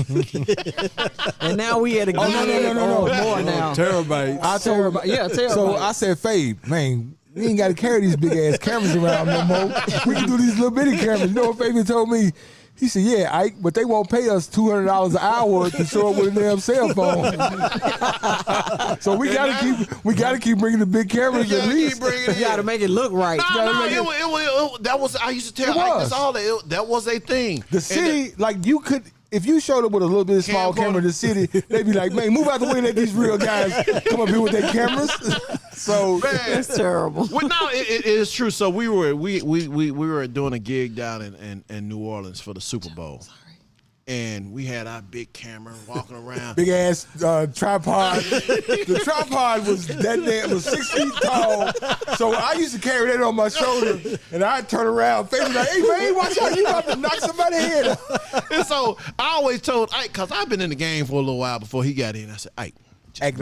And now we at a no. More now. Terabytes. Terabyte. So I said, Fabe, man, we ain't got to carry these big ass cameras around no more. We can do these little bitty cameras. You know what Fabian told me? He said, yeah, Ike, but they won't pay us $200 an hour to show up with a damn cell phone. So we gotta keep bringing the big cameras at least. You gotta make it look right. That was, I used to tell Ike, that's all that was a thing. The city, you could. If you showed up with a little bit of small camera in the city, they'd be like, man, move out the way and let these real guys come up here with their cameras. So that's terrible. Well, no, it is true. So we were doing a gig down in New Orleans for the Super Bowl. And we had our big camera walking around. Big ass tripod. The tripod was 6 feet tall. So I used to carry that on my shoulder, and I'd turn around, facing like, hey man, watch out, you about to knock somebody's head off. And so I always told Ike, because I've been in the game for a little while before he got in, I said, Ike, act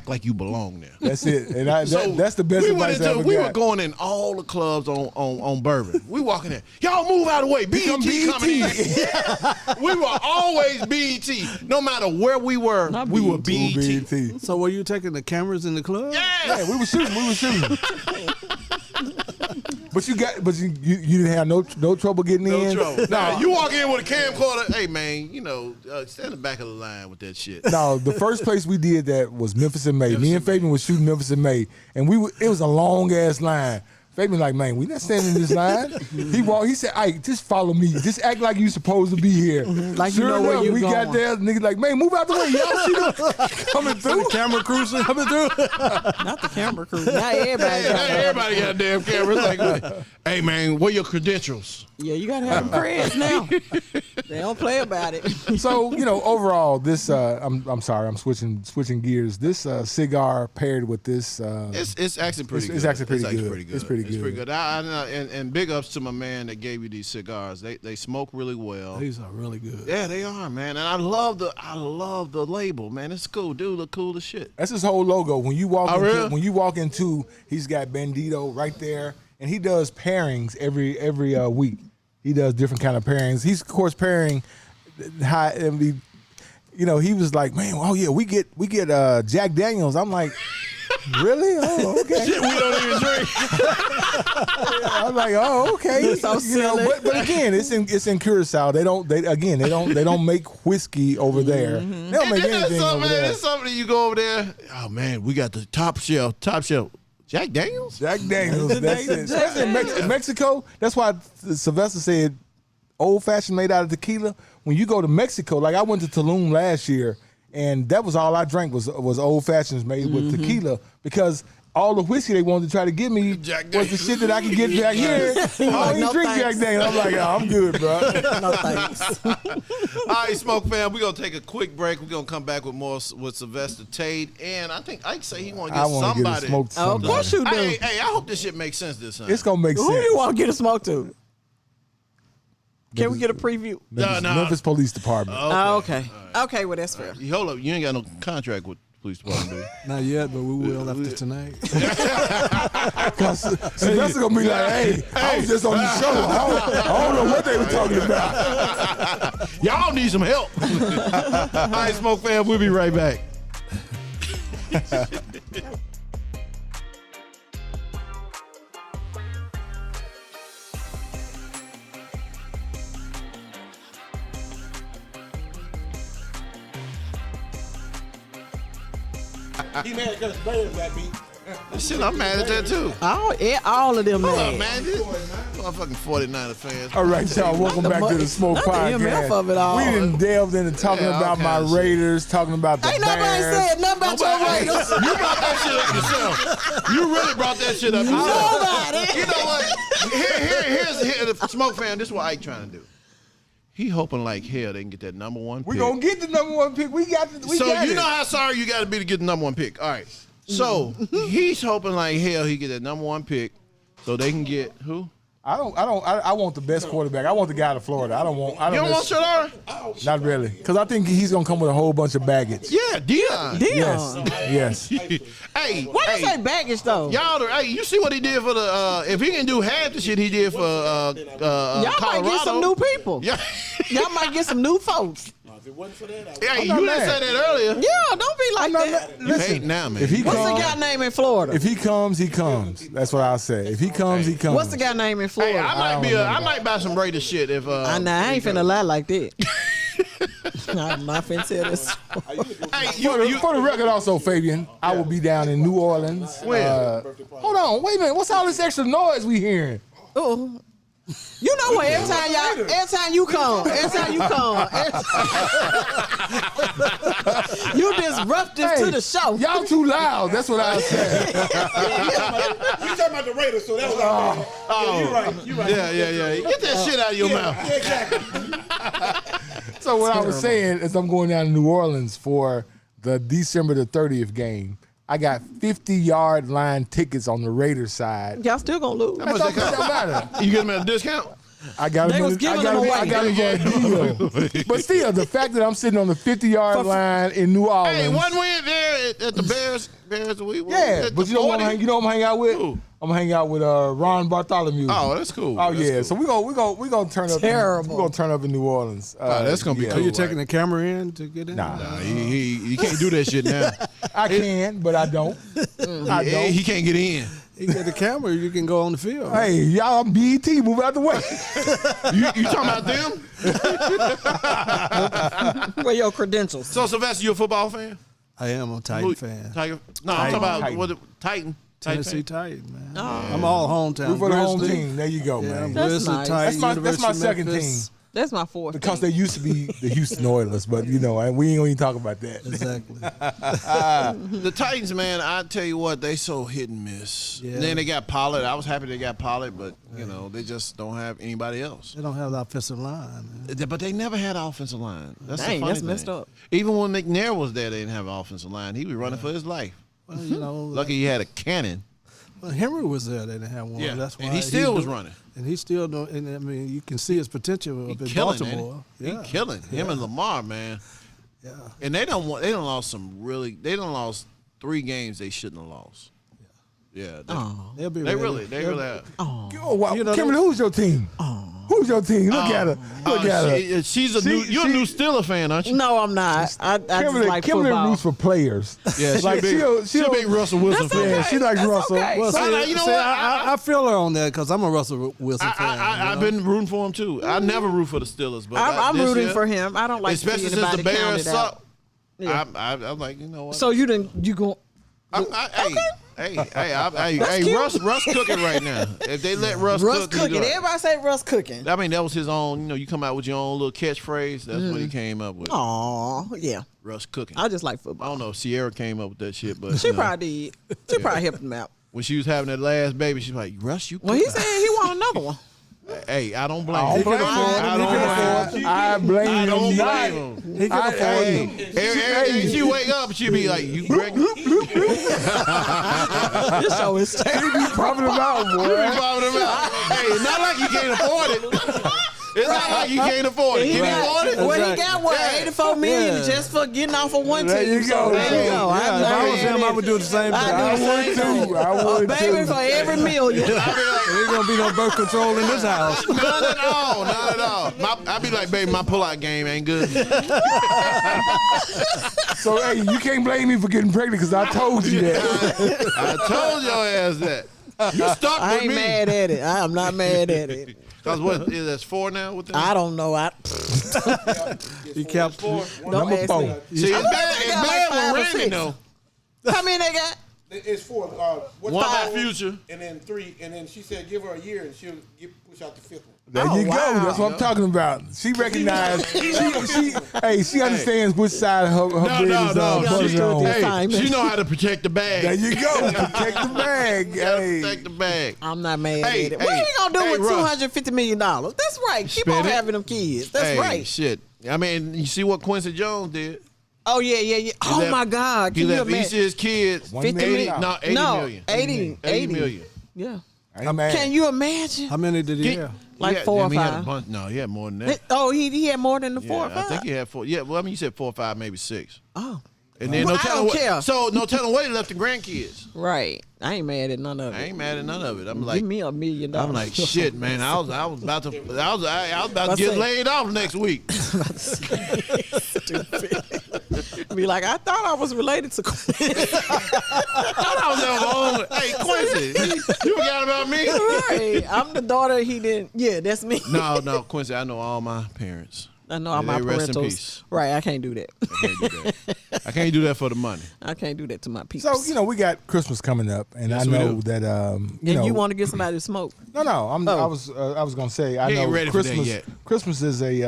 like you belong there. That's it. And that's the best advice I ever got. We were going in all the clubs on Bourbon. We walking in. Y'all move out of the way. BET coming in. We were always BET. No matter where we were, we were BET. So were you taking the cameras in the club? Yeah, we were shooting. But you didn't have no trouble getting in. No trouble. Nah, you walk in with a camcorder. Hey man, stand in the back of the line with that shit. No, the first place we did that was Memphis and May. Me and Fabian was shooting Memphis and May, and it was a long ass line. Fabian like, man, we not standing in this line. He said, Ike, just follow me. Just act like you supposed to be here. Like sure you know where you going. Got there, niggas like, man, move out the way. Y'all see them coming through. The camera crew coming through. Not the camera crew. Not everybody. Everybody got a damn camera. It's like, hey man, where your credentials? Yeah, you gotta have them creds now. They don't play about it. So overall, this I'm sorry, I'm switching gears. This cigar paired with this, it's actually pretty good. It's actually pretty good. It's pretty good. And big ups to my man that gave you these cigars. They smoke really well. These are really good. Yeah, they are, man. And I love the label, man. It's cool. Dude, look cool as shit. That's his whole logo. When you walk into, he's got Bandito right there. And he does pairings every week. He does different kind of pairings. He's of course pairing high. And he was like, man, oh yeah, we get Jack Daniels. I'm like, really? Oh, okay. Shit, we don't even drink. I'm like, oh, okay. So silly. But again, it's in Curacao. They don't make whiskey over there. They don't make anything over there. There's something you go over there. Oh man, we got the top shelf. Jack Daniels? Jack Daniels. That's it. Especially in Mexico. That's why Sylvester said old-fashioned made out of tequila. When you go to Mexico, like I went to Tulum last year, and that was all I drank was old-fashions made with tequila because all the whiskey they wanted to try to give me was the shit that I could get back here. I don't even drink Jack Daniels. I'm like, I'm good, bro. No thanks. All right, Smoke fam, we're going to take a quick break. We're going to come back with more with Sylvester Tate. And I think Ike say he want to get somebody. Of course you do. Hey, I hope this shit makes sense this time. It's going to make sense. Who do you want to get a smoke to? Can we get a preview? Memphis Police Department. Okay. Right. Okay, well, that's fair. Hold up. You ain't got no contract with police department, do you? Not yet, but we will after tonight. Because Sylvester going to be like, hey, I was just on the show. I don't know what they were talking about. Y'all need some help. All right, Smoke Fam, we'll be right back. He mad because Bears got beat. Shit, I'm mad at that too. All of them Man, mad. motherfucking 49er fans. All right, y'all. Welcome back to the Smoke Not the Podcast. MF of it all. We done delved into talking about my Raiders, talking about the Ain't nobody Bears. said nothing about your Raiders. You brought that shit up yourself. You really brought that shit up yourself. Nobody. You know what? Here's the Smoke Fam. This is what Ike trying to do. He hoping like hell they can get that number one pick. We gonna get the number one pick. We got it. So you know how sorry you got to be to get the number one pick. All right. So he's hoping like hell he get that number one pick, so they can get who? I want the best quarterback. I want the guy out of Florida. You don't want Shadar? Not really, because I think he's gonna come with a whole bunch of baggage. Yeah, Dion. Yes. Hey, Why you say baggage though? y'all, hey, you see what he did for the? If he can do half the shit he did for Y'all Colorado, might get some new people. Yeah. Y'all might get some new folks. Hey, you didn't say that earlier. Yeah, don't be like that. You hate now, man. If he What's comes, the guy name in Florida? if he comes, he comes. That's what I'll say. If he comes, he comes. What's the guy name in Hey, Florida? I might buy some Raiders shit if. I ain't finna lie like that. I'm not finna tell this. Hey, For the record, also, Fabian, I will be down in New Orleans. When? Hold on, wait a minute. What's all this extra noise we hearing? Oh. You know what? Every time you come, you disruptive to the show. Y'all too loud. That's what I said. You talking about the Raiders, so that was you're right. Yeah. Get that shit out of your mouth. Yeah, exactly. So what I was saying is I'm going down to New Orleans for the December the 30th game. I got 50-yard line tickets on the Raiders side. Y'all still gonna lose. How much that That don't matter. cost? You get them at a discount? I got They them. was giving them away. I got them for a deal. But still, the fact that I'm sitting on the 50-yard line in New Orleans. Hey, one win there at the Bears. Yeah, but you know what I'm hanging out with? Who? I'm hanging out with Ron Bartholomew. Oh, that's cool. Oh That's yeah, cool. so we gonna turn up. Terrible. We're gonna turn up in New Orleans. that's gonna be Are cool. you taking the camera in to get in? Nah, He can't do that shit now. I can, but I don't. I don't. He can't get in. You get the camera, you can go on the field. Hey, y'all, I'm BET. Move out the way. You talking about them? Where your credentials? So Sylvester, you a football fan? I am a Titan fan. Tiger? No, I'm talking about what Titan. Tennessee Titan, man. Oh. I'm all hometown. Root for the home Grizzly. team. There you go, Yeah, man. That's Grizzly, nice. Titan, That's my University of second Memphis. team. That's my fourth. Because they used to be the Houston Oilers, but you know, we ain't gonna even talk about that. Exactly. The Titans, man, I tell you what, they so hit and miss. Yeah. And then they got Pollard. I was happy they got Pollard, but you know they just don't have anybody else. They don't have the offensive line, man. But they never had an offensive line. That's the Dang, funny that's thing. messed up. Even when McNair was there, they didn't have an offensive line. He was running for his life. Well, you know, Lucky he had a cannon. well, Henry was there. They didn't have one. Yeah, That's why and he still was do- running. And he still don't. And I mean, you can see his potential up in Killing, Baltimore. ain't he? He killing. Him and Lamar, man. Yeah. And they don't lost 3 games they shouldn't have lost. Yeah. They'll be They ready. really have. Oh, wow. You know, Kimberly, who's your team? Who's your team? Look at her. Look at her. You're a new Steeler fan, aren't you? No, I'm not. I just like Kimberly football. roots for players. Yeah, Like, she a big Russell Wilson fan. Yeah, she likes Russell. okay. Well, see, you know see, what? I feel her on that because I'm a Russell Wilson fan. I've been rooting for him too. I never root for the Steelers, but I'm this rooting year, for him. I don't like to especially see since the anybody count Bears it out. suck. Yeah. I'm like, you know what? So you go. Hey, Russ cooking right now. If they let Russ cook, he's cooking. good. Everybody say Russ cooking. I mean, that was his own. You know, you come out with your own little catchphrase. That's what he came up with. Aw, yeah. Russ cooking. I just like I football. don't know if Sierra came up with that shit, but She you know, probably did. She probably helped him out. when she was having that last baby, she's like, Russ, you. Well, he cooking?" said he want another one. Hey, I don't blame I him. don't blame him. I blame I don't him not. blame him. He can afford Hey, them. every she wake up, she be like, "You pregnant?" This show is terrible. Popping him out, You be boy. popping them out. Hey, not like you can't afford it. It's not like you can't afford it. Can you afford it? Well, he got what, 84 million just for getting off of one team. There you go. So there you go. Yeah, if I was him, I would do the same thing. I would too. I would too. Baby for every million. There ain't gonna be no birth control in this house. None at all. None at all. I'd be like, baby, my pullout game ain't good. So hey, you can't blame me for getting pregnant because I told you that. I told your ass that. You stuck I with ain't me. mad at it. I'm not mad at it. Cause what is that 4 now with them? I don't know. You kept 4. Don't ask me. See, it's bad. It's got bad like 5 or with Randy 6. though. How many they got? It's 4. One by Future. And then 3. And then she said give her a year and she'll push out the 5th one. There you wow. go. That's what I'm talking about. She recognized. She understands which side her bed is buzzing on. Hey, she know how to protect the bag. There you go. Protect the bag. Hey. Protect the bag. I'm not mad Hey, at it. hey, What are you gonna do hey, with Russ. $250 million? That's right. Keep on Spend it. having them kids. That's Hey, right. shit. I mean, you see what Quincy Jones did? Oh yeah. Oh left- my God. He Can you left each of imagine? his kids 1 80 million. No, 80 No, million. 80 million. Yeah. I ain't mad. Can you imagine? How many did he have? Like He had- 4 or I mean, he had a 5. bunch. No, he had more than that. Oh, he had more than the 4 Yeah, or 5. I think he had 4. Yeah, well, I mean, you said 4 or 5, maybe 6. Oh, And then Well, no I telling don't what. care. So no telling what he left the grandkids. right. I ain't mad at none of it. I ain't mad at none of it. I'm like, Give me $1 million. I'm like, shit, man. I was about to I get say- laid off next week. Stupid. Be like, I thought I was related to Quincy. I was at home. Hey, Quincy, you forgot about me? Right. I'm the daughter he didn't. Yeah, that's me. No, Quincy. I know all my parents. I know all May my they rest in parentals. peace. Right. I can't do that. I can't do that. I can't do that for the money. I can't do that to my people. So we got Christmas coming up, and Yes, I we know do. that you want to get somebody to smoke? No. I was gonna say I He ain't know ready for that Christmas. yet. Christmas is a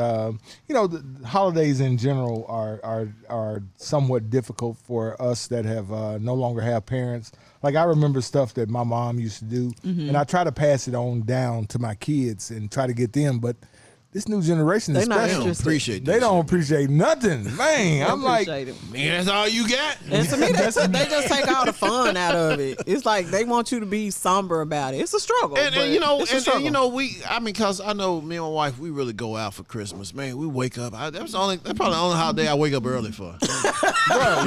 the holidays in general are somewhat difficult for us that have no longer have parents. Like I remember stuff that my mom used to do, and I try to pass it on down to my kids and try to get them, but. This new generation is They not special. interested. Appreciate They that don't shit. appreciate nothing, man. I'm like, Appreciate it. Man, that's all you got? And to me, they just take all the fun out of it. It's like they want you to be somber about it. It's a struggle. And but you know, it's a and struggle. you know, cause I know me and my wife, we really go out for Christmas, man. We wake up. That's probably the only holiday I wake up early for. bro,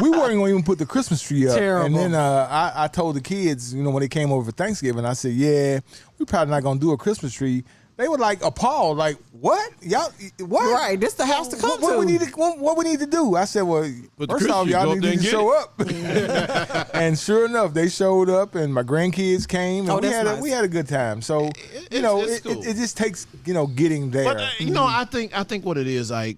we weren't gonna even put the Christmas tree up. Terrible. And then I told the kids, when they came over for Thanksgiving, I said, yeah, we probably not gonna do a Christmas tree. They were like appalled, like, what? Y'all, what? Right, this the house to come what to. What we need to do? I said, well, But the first off, Christmas y'all tree, need to go show up up. And sure enough, they showed up, and my grandkids came, and Oh, we that's had nice. we had a good time. So It's cool. it just takes getting there. But I think what it is, like,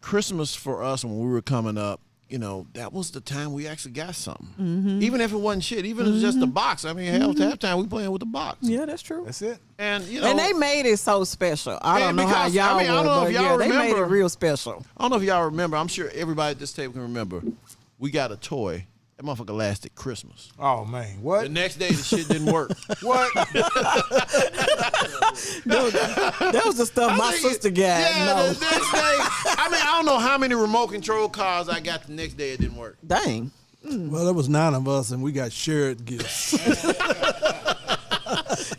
Christmas for us when we were coming up, that was the time we actually got something. Mm-hmm. Even if it wasn't shit, even if it was just a box. I mean, half time we playing with the box. Yeah, that's true. That's it. And And they made it so special. I don't know how because, y'all I don't were, know but if y'all they made it remember. real special. I don't know if y'all remember. I'm sure everybody at this table can remember. We got a toy. That motherfucker lasted Christmas. Oh man, The what? next day, the shit didn't work. What? That was the stuff my sister got. Yeah, No. the next day. I mean, I don't know how many remote control cars I got the next day. It didn't work. Dang. Well, there was 9 of us, and we got shared gifts.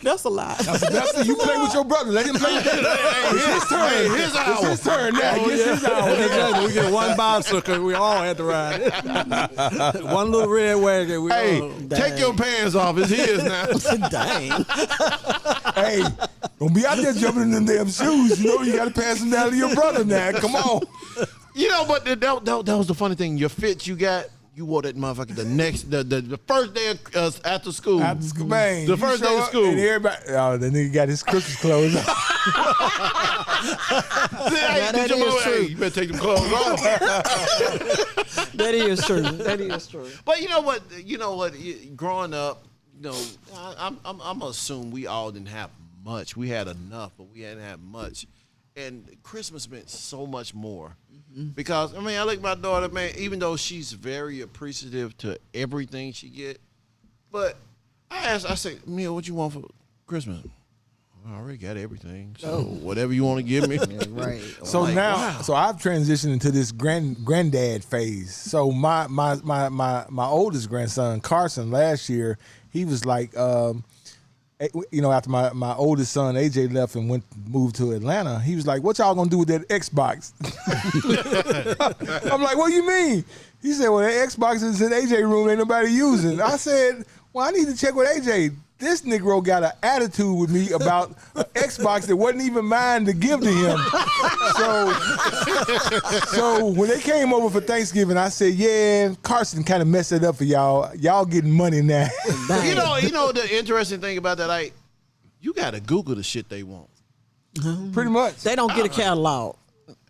That's a lot. That's you play with your brother. Let him play with you. It's his turn. His It's his turn now. It's his hour. Exactly. We get one bicycle. We all had to ride it. One little red wagon. We Hey, all. take your pants off. It's his now. Dang. Hey, don't be out there jumping in them damn shoes. You got to pass them down to your brother now. Come on. But that was the funny thing. Your fit you got, you wore that motherfucker the first day of, after school. After school, man. The you first show day of up school. And everybody, the nigga got his Christmas clothes on. Hey, that your is mama, true. hey, you better take them clothes off. That is true. That is true. But you know what? Growing up, I'm gonna assume we all didn't have much. We had enough, but we hadn't had much. And Christmas meant so much more. Because I look at my daughter, man. Even though she's very appreciative to everything she get, but I say, Mia, what you want for Christmas? I already got everything. So whatever you want to give me, Right. So so I've transitioned into this granddad phase. So my oldest grandson Carson last year, he was like, after my oldest son AJ left and moved to Atlanta, he was like, "What y'all gonna do with that Xbox?" I'm like, "What do you mean?" He said, "Well, that Xbox is in AJ room, ain't nobody using." I said, "Well, I need to check with AJ. This Negro got an attitude with me about an Xbox that wasn't even mine to give to him." So when they came over for Thanksgiving, I said, "Yeah, Carson kind of messed it up for y'all. Y'all getting money now." You know the interesting thing about that, you got to Google the shit they want. Pretty much. They don't get a catalog.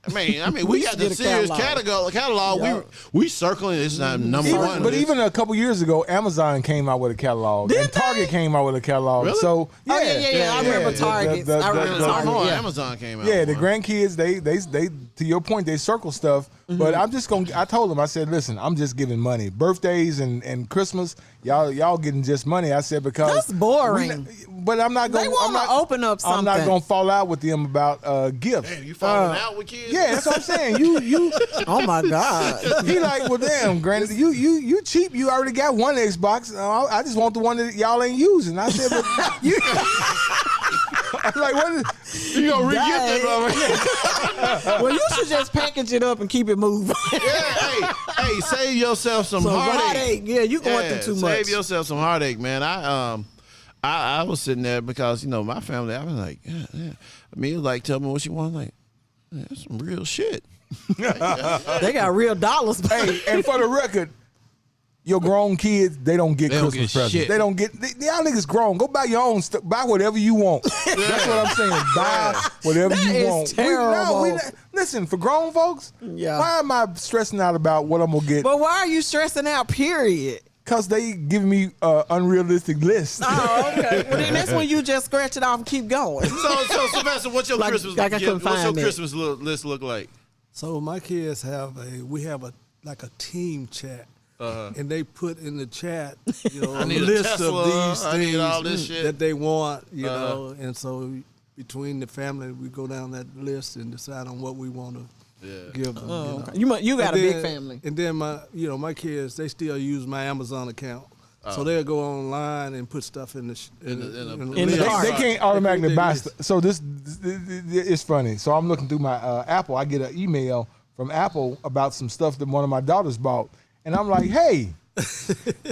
I mean, we got the serious catalog. Yeah. We circling. It's not number one. But even a couple years ago, Amazon came out with a catalog, and Target came out with a catalog. Really? So yeah. I remember Target. I remember Target. Amazon came out. Yeah, the grandkids, they to your point, they circle stuff. But I told them, I said, listen, I'm just giving money. Birthdays and Christmas, y'all getting just money. I said, because that's boring. But I'm not going. They want to open up something. I'm not going to fall out with them about gifts. Damn, you falling out with kids? Yeah, that's what I'm saying. You. Oh my God. He like, well, damn, granted, you cheap. You already got one Xbox. I just want the one that y'all ain't using. I said, but you. I'm like, what is you gonna re-gift that? Well, you should just package it up and keep it moving. Yeah, hey, save yourself some heartache. Yeah, you going through too much. Save yourself some heartache, man. I was sitting there because my family. I was like, yeah. It was like, tell me what you want. Like, that's some real shit. They got real dollars. Hey, and for the record, your grown kids, they don't get Christmas presents. Shit. They don't get. Y'all niggas grown. Go buy your own stuff. Buy whatever you want. That's what I'm saying. Buy whatever you want. Terrible. Listen, for grown folks, why am I stressing out about what I'm gonna get? But why are you stressing out? Period. Because they giving me unrealistic lists. Oh, okay. Well, then that's when you just scratch it off and keep going. So Sylvester, what's your Christmas list look like? So my kids we have a team chat. And they put in the chat, a list of these things all this shit that they want, know. And so between the family, we go down that list and decide on what we want to give them. Okay. You got a big family. And then my kids, they still use my Amazon account. So they'll go online and put stuff in the cart. They can't automatically buy stuff. So this is funny. So I'm looking through my Apple. I get an email from Apple about some stuff that one of my daughters bought. And I'm like, hey,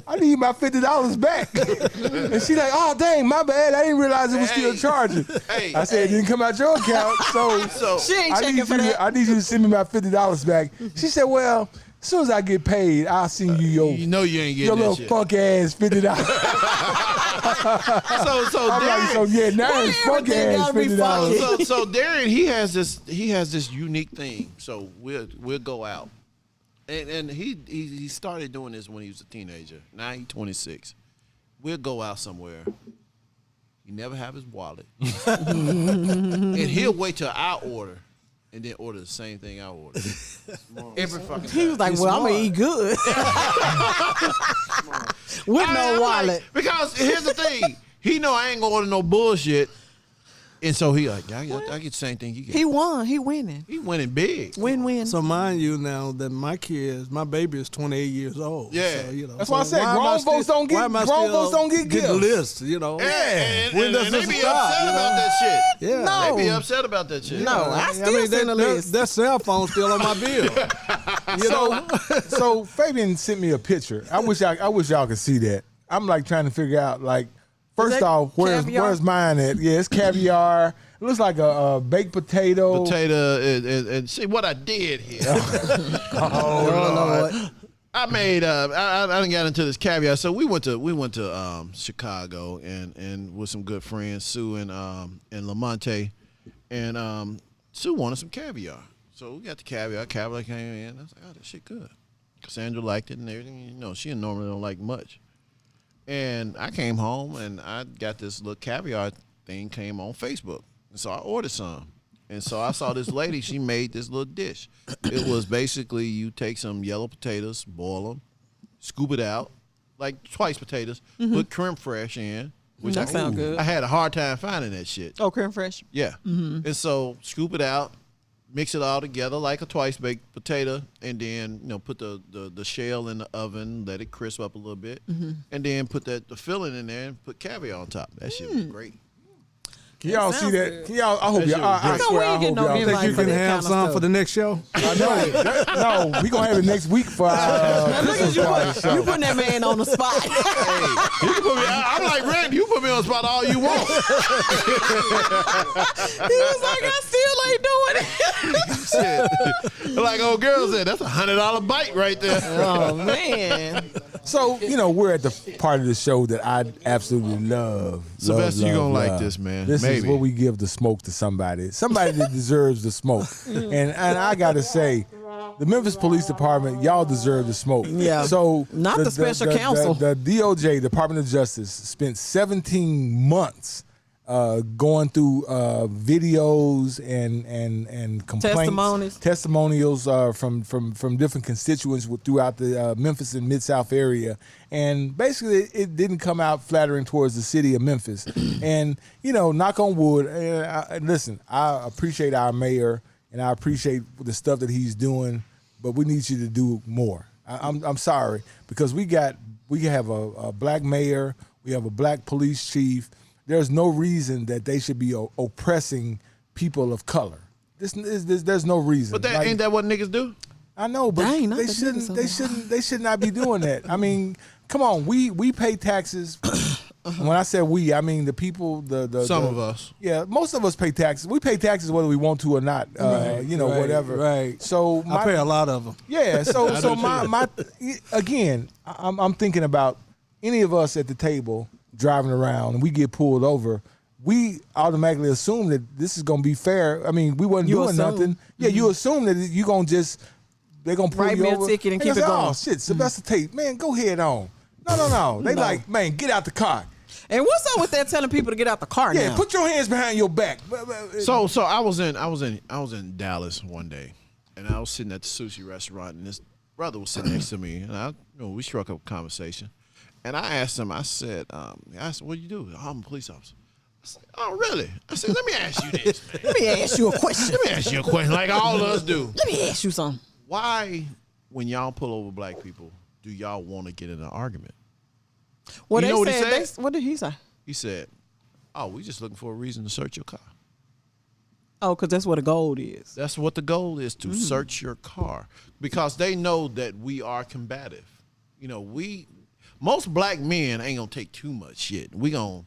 I need my $50 back. And she's like, oh, dang, my bad. I didn't realize it was still charging. I said, it didn't come out your account. So she ain't checking for that. I need you to send me my $50 back. She said, well, as soon as I get paid, I'll send you your, you ain't getting your little funk ass $50. Now it's funk ass $50. So Darren, he has this unique thing. So we'll go out. And he started doing this when he was a teenager. Now he's 26. We'll go out somewhere. He never have his wallet. And he'll wait till I order and then order the same thing I order. Every fucking time. He was like, well, I'm going to eat good. With no wallet. Because here's the thing. He know I ain't going to order no bullshit. And so he like, I get the same thing you get. He won. He winning. He winning big. Win-win. So mind you now that my baby is 28 years old. Yeah. So, that's why I said grown folks don't get gifts. Lists, Yeah. When does they this be stop? upset about that shit. Yeah. No. They be upset about that shit. No, I still send a list. That cell phone's still on my bill. So Fabian sent me a picture. I wish y'all could see that. I'm like trying to figure out first off, where's mine at? Yeah, it's caviar. It looks like a baked potato. And see what I did here. Oh, Lord. I made I didn't get into this caviar. So we went to Chicago and with some good friends, Sue and Lamonte, and Sue wanted some caviar. So we got the caviar. Caviar came in. I was like, oh, that shit good. Cassandra liked it and everything. She normally don't like much. And I came home and I got this little caviar thing came on Facebook. And so I ordered some. And so I saw this lady, she made this little dish. It was basically you take some yellow potatoes, boil them, scoop it out, like twice potatoes, put creme fraiche in. Which that sounds good. I had a hard time finding that shit. Oh, creme fraiche? Yeah. And so scoop it out, mix it all together like a twice baked potato, and then put the shell in the oven, let it crisp up a little bit, and then put the filling in there and put caviar on top. That shit was great. Can y'all see that? Can y'all? I hope y'all. I swear, I hope y'all. Think you can have some for the next show? I know. No, we gonna have it next week for our Christmas party show. You putting that man on the spot. Hey, you can put me. I'm like Randy. You put me on the spot all you want. He was like, I still ain't doing it. Like old girl said, that's $100 bite right there. Oh man. So we're at the part of the show that I absolutely love. Sylvester, you gonna like this, man. This Maybe. is where we give the smoke to somebody that deserves the smoke. And I gotta say, the Memphis Police Department, y'all deserve the smoke. Yeah. So not the special counsel. The DOJ, Department of Justice, spent 17 months going through videos and complaints, testimonials from different constituents throughout the Memphis and Mid-South area, and basically it didn't come out flattering towards the city of Memphis. And knock on wood. Listen, I appreciate our mayor and I appreciate the stuff that he's doing, but we need you to do more. I'm sorry, because we have a black mayor, we have a black police chief. There's no reason that they should be oppressing people of color. There's no reason. But ain't that what niggas do? I know, but they should not be doing that. I mean, come on, we pay taxes. When I say we, I mean the people. Some of us. Yeah, most of us pay taxes. We pay taxes whether we want to or not. Whatever. Right. So I pay a lot of them. Yeah. So my again, I'm thinking about any of us at the table driving around and we get pulled over, we automatically assume that this is going to be fair. I mean, we wasn't doing nothing. Yeah, you assume that you're going to they're going to pull you over. Write me a ticket and keep it going. Oh, shit, Sylvester Tate, man, go ahead on. No. They like, man, get out the car. And what's up with that telling people to get out the car now? Yeah, put your hands behind your back. So I was in Dallas one day, and I was sitting at the sushi restaurant, and this brother was sitting next to me, and we struck up a conversation. And I asked him, I said, what do you do? Oh, I'm a police officer. I said, oh, really? I said, let me ask you this, man. Let me ask you a question. Let me ask you a question like all of us do. Let me ask you something. Why, when y'all pull over black people, do y'all want to get in an argument? Well, you know what he said? What did he say? He said, oh, we just looking for a reason to search your car. Oh, because that's what the goal is. That's what the goal is, to search your car. Because they know that we are combative. Most black men ain't gonna take too much shit. We ain't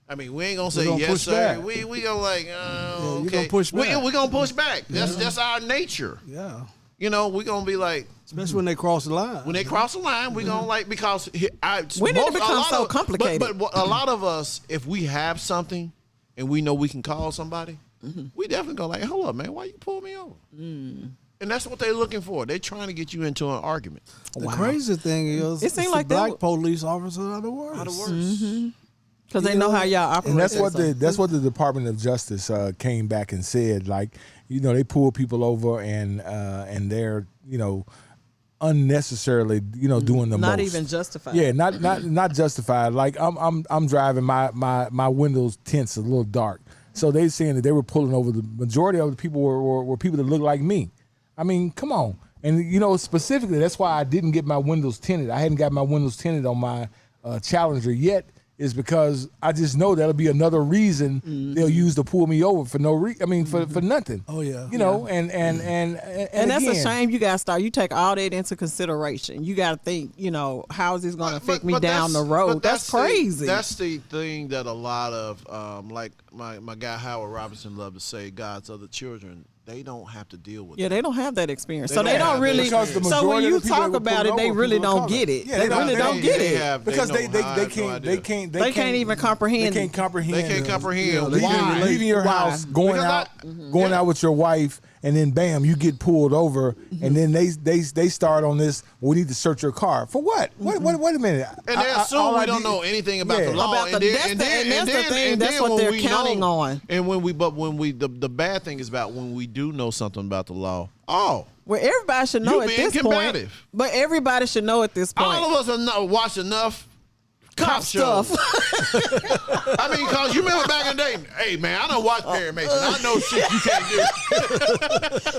gonna say yes, sir. We gonna like, okay. You gonna push back. We gonna push back. That's our nature. Yeah. We gonna be like, especially when they cross the line. When they cross the line, we gonna like, because when did it become so complicated? But a lot of us, if we have something and we know we can call somebody, we definitely go like, hold up, man, why you pull me over? And that's what they're looking for. They're trying to get you into an argument. The crazy thing is, it seems like black police officers are the worst. Because they know how y'all operate. And that's what the Department of Justice came back and said. Like, they pull people over and they're unnecessarily doing the most. Not even justified. Yeah, not justified. Like I'm driving, my windows tints a little dark. So they saying that they were pulling over. The majority of the people were people that look like me. I mean, come on. And, specifically, that's why I didn't get my windows tinted. I hadn't got my windows tinted on my Challenger yet, is because I just know that'll be another reason they'll use to pull me over for no reason. I mean, for nothing. Oh, yeah. And that's a shame. You got to start. You take all that into consideration. You got to think, how is this going to affect me down the road? That's crazy. That's the thing that a lot of, like my guy Howard Robinson loved to say, God's other children, they don't have to deal with it. Yeah, they don't have that experience. They so they don't really. So when you talk about it, they really don't get it. Yeah, they really don't get it. Because they can't even comprehend. They can't comprehend. They can't comprehend. Leaving your house, going out with your wife, and then bam, you get pulled over, and then they start on this. We need to search your car for what? Wait a minute. And they assume we don't know anything about the law. That's the thing. That's what they're counting on. And when we, the bad thing is about when we do know something about the law. Oh, well, everybody should know at this point. But everybody should know at this point. All of us have watched enough cop stuff. I mean, because you remember back in the day, hey, man, I don't watch Perry Mason. I know shit you can't do.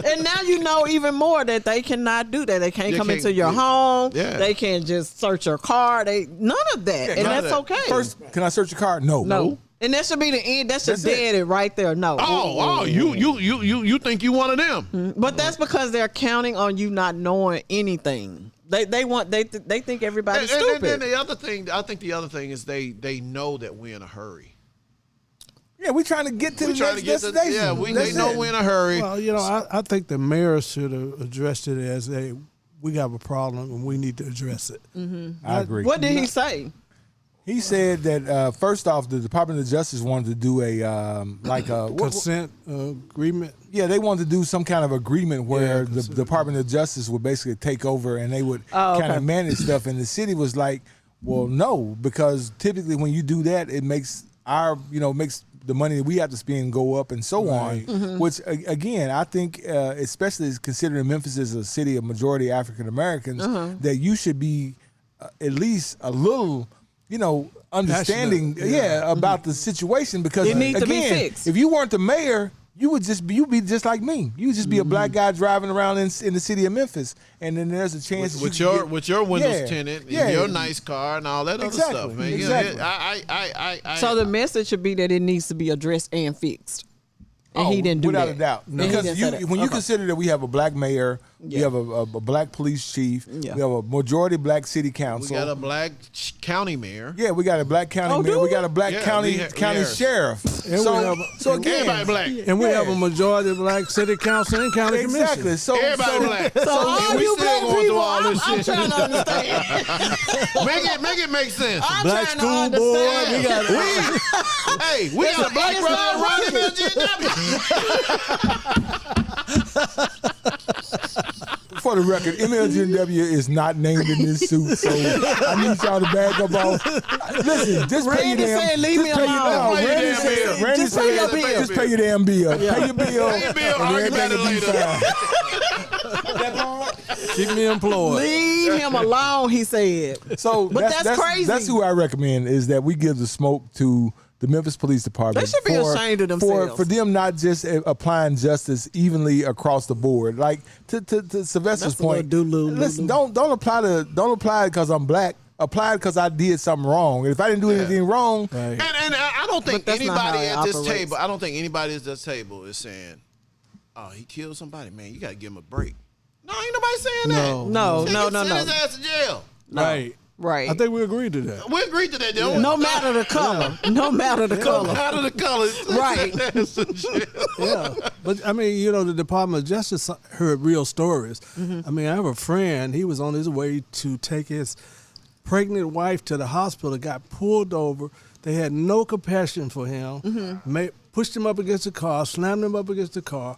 And now you know even more that they cannot do that. They can't come into your home. Yeah. They can't just search your car. None of that. And that's okay. First, can I search your car? No. And that should be the end. That's just dead it right there. No. You think you one of them? But that's because they're counting on you not knowing anything. They think everybody's stupid. And then the other thing, I think the other thing is they know that we're in a hurry. Yeah, we're trying to get to the next destination. They know we're in a hurry. Well, I think the mayor should have addressed it as we have a problem and we need to address it. Mm-hmm. I agree. What did he say? He said that first off, the Department of Justice wanted to do a consent agreement. Yeah, they wanted to do some kind of agreement where the Department of Justice would basically take over and they would kind of manage stuff. And the city was like, well, no, because typically when you do that, it makes makes the money that we have to spend go up and so on. Mm-hmm. Which again, I think, especially considering Memphis is a city of majority African Americans, that you should be at least a little, understanding, about the situation, because it needs to be fixed. If you weren't the mayor, you'd be just like me. You would just be a black guy driving around in the city of Memphis, and then there's a chance with your windows tinted, and your nice car, and all that other stuff, man. Exactly. So the message should be that it needs to be addressed and fixed. And he didn't do without that. a doubt. No. Because when you consider that we have a black mayor, we have a black police chief, we have a majority black city council. We got a black county mayor. Yeah, we got a black county mayor. We got a black county sheriff. And so again, everybody black. And we have a majority black city council and county exactly. commission. So everybody black. So all you black people, I'm shit. trying to understand. make it make sense. I'm black trying school to board. understand. We got a black brother running For the record, MLGW is not named in this suit, so I need y'all to back up off. Listen, just pay your damn. Said, leave me alone. Randy said, just pay your damn bill. Yeah. Pay your bill. Pay your bill. Everything will be fine. Keep me employed. Leave him alone, he said. So, but that's crazy. That's who I recommend, is that we give the smoke to the Memphis Police Department. They should be ashamed of themselves. For them not just applying justice evenly across the board. Like to Sylvester's point, listen, don't apply because I'm black. Apply it because I did something wrong. And if I didn't do anything wrong, and I don't think anybody at this table. I don't think anybody at this table is saying, "Oh, he killed somebody, man. You got to give him a break." No, ain't nobody saying that. No. Send his ass to jail. Right. I think we agreed to that. We agreed to that, though. No matter the color. No matter the color. No matter the color. Right. Yeah. But, I mean, the Department of Justice heard real stories. Mm-hmm. I mean, I have a friend. He was on his way to take his pregnant wife to the hospital, got pulled over. They had no compassion for him. Mm-hmm. Pushed him up against the car, slammed him up against the car.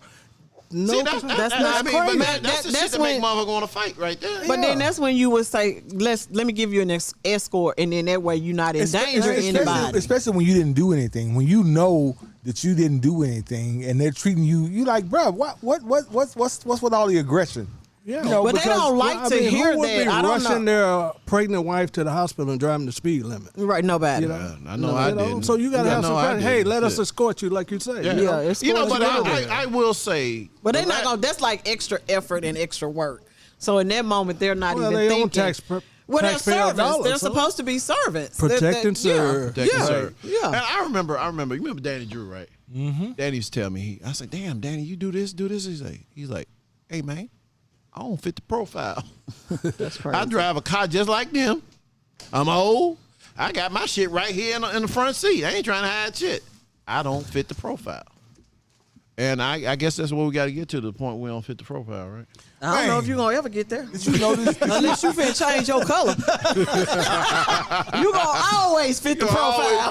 No, see, that's not crazy. That's the shit that make motherfucker want to fight right there. But then that's when you would say, let me give you an escort, and then that way you're not endangering anybody. Especially when you didn't do anything. When you know that you didn't do anything, and they're treating you like, bro, what's with all the aggression? Yeah, but they don't like to hear who would that. Be I don't rushing know. their pregnant wife to the hospital and driving the speed limit. Right, nobody. I know I didn't. So you got to have some fun. Hey, let us escort you, like you say. Yeah, but I will say. But they're not going. That's like extra effort and extra work. So in that moment, they're not even thinking. They're servants. Dollars, they're supposed to be servants. Protect and serve. Yeah. And I remember. You remember Danny Drew, right? Mm-hmm. Danny used to tell me. I said, "Damn, Danny, you do this." He's like, "Hey, man, I don't fit the profile." That's crazy. I drive a car just like them. I'm old. I got my shit right here in the front seat. I ain't trying to hide shit. I don't fit the profile. And I guess that's what we got to get to, the point we don't fit the profile, right? I don't know if you're going to ever get there. Did you notice? Unless you finna change your color. You're going to always fit the profile.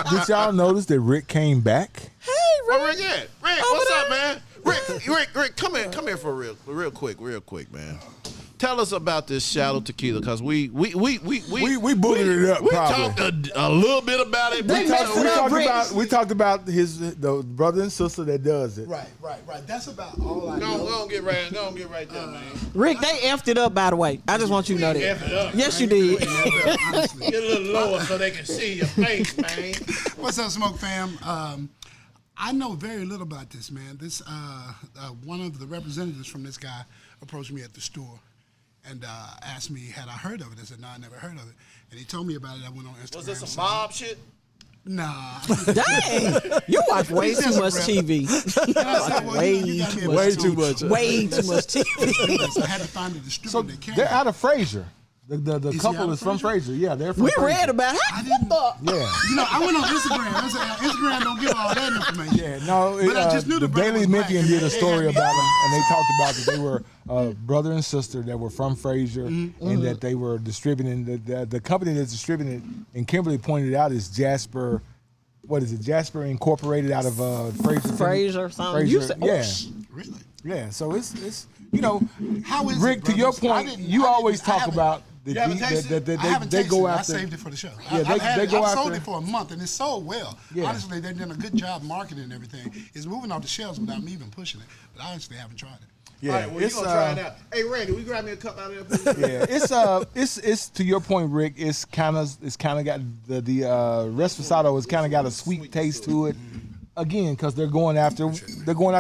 Did y'all notice that Rick came back? Hey, Rick. Rick, what's up, man? Rick, come here for real quick, man. tell us about this Shadow Tequila, because we bullied it up. We talked a little bit about it. We talked about the brother and sister that does it. Right. That's about all I know. Go on, get right there, man. Rick, they effed it up, by the way. I just want you to know that. Yes, you did. Get a little lower so they can see your face, man. What's up, Smoke fam? I know very little about this, man. This one of the representatives from this guy approached me at the store and asked me, had I heard of it? I said, no, I never heard of it. And he told me about it. I went on Instagram. Was this some mob shit? Nah. Dang. You watch way too much TV. Way too much TV. So I had to find a distributor that can. They're out of Fraser. The couple is from Fraser. Yeah, they're from Fraser. Read about it. Yeah. I went on Instagram. I said, Instagram don't give all that information. Yeah, no. But I just knew the Daily Memphian did a story about them, and they talked about that they were brother and sister that were from Fraser, and that they were distributing. The company that's distributing it, and Kimberly pointed out, is Jasper. What is it? Jasper Incorporated out of Fraser. Fraser, something. Fraser, yeah. Really? Yeah. So it's how is Rick, it, to your point, you always talk about. They go after. I saved it for the show. Yeah, I've sold it for a month, and it's sold well. Yeah. Honestly, they've done a good job marketing and everything. It's moving off the shelves without me even pushing it. But I honestly haven't tried it. Yeah, all right, well, you're gonna try it out. Hey, Randy, we grab me a cup out of there, please? Yeah, it's to your point, Rick. It's kind of got the Reposado has kind of got a sweet taste to it. Again, because they're going after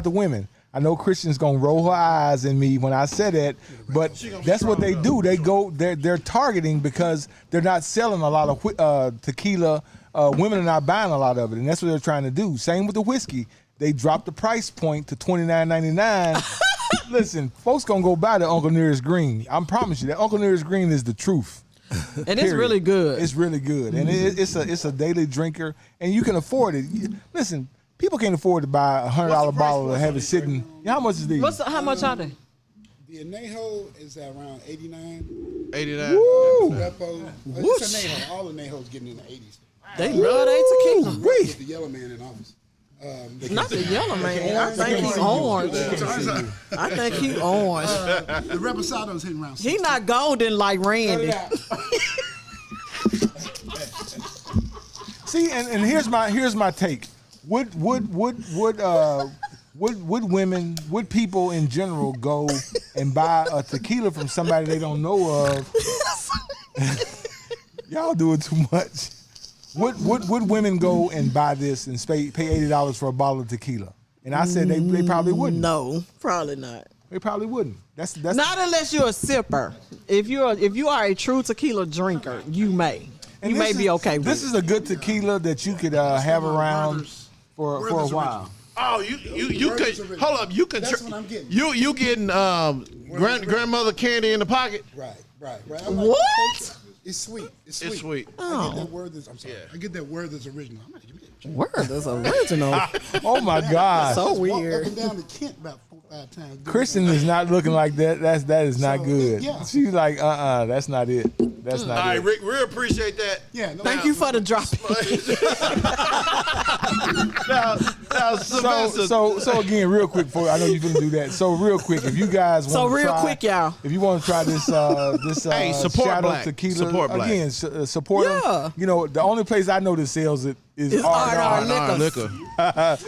women. I know Christian's gonna roll her eyes at me when I say that, but that's what they do. They're targeting, because they're not selling a lot of tequila. Women are not buying a lot of it, and that's what they're trying to do. Same with the whiskey. They dropped the price point to $29.99. Listen, folks gonna go buy the Uncle Nearest Green. I promise you that Uncle Nearest Green is the truth. And it's really good. It's really good, and it's a daily drinker, and you can afford it. Listen. People can't afford to buy a $100 bottle and have it sitting. How much is these? How much are they? The Anejo is around 89. 89. Woo! Repo. It's Anejo. All the Anejos getting in the 80s. They love their tequila. With the yellow man in office. Not the yellow man. I think he's orange. I think he's orange. The Reposado's hitting around 60. He not golden like Randy. See, and here's my take. Would people in general go and buy a tequila from somebody they don't know of? Y'all doing too much. Would women go and buy this and pay $80 for a bottle of tequila? And I said they probably wouldn't. No, probably not. They probably wouldn't. That's not unless you're a sipper. If you are a true tequila drinker, you may. You may be okay with it. This is a good tequila that you could have around for a while. Oh, you could hold up. You could. That's what I'm getting. You getting grandmother candy in the pocket? Right. What? It's sweet. It's sweet. I get that word that's I get that word that's original. I'm gonna give it a try. Word that's original. Oh my God. So Walk weird. up and down the Kent about 4 or 5 times. Kristen is not looking like that. That is not good. Yeah. She's like, that's not it. That's not it. All right, Rick, we appreciate that. Yeah. Thank you for the drop. So again, real quick, I know you're gonna do that. So real quick, if you guys want to try, y'all. If you want to try this hey, support Shadow Black. Tequila, Support Black. again, support them. You know, the only place I know that sells it is R&R Liquor.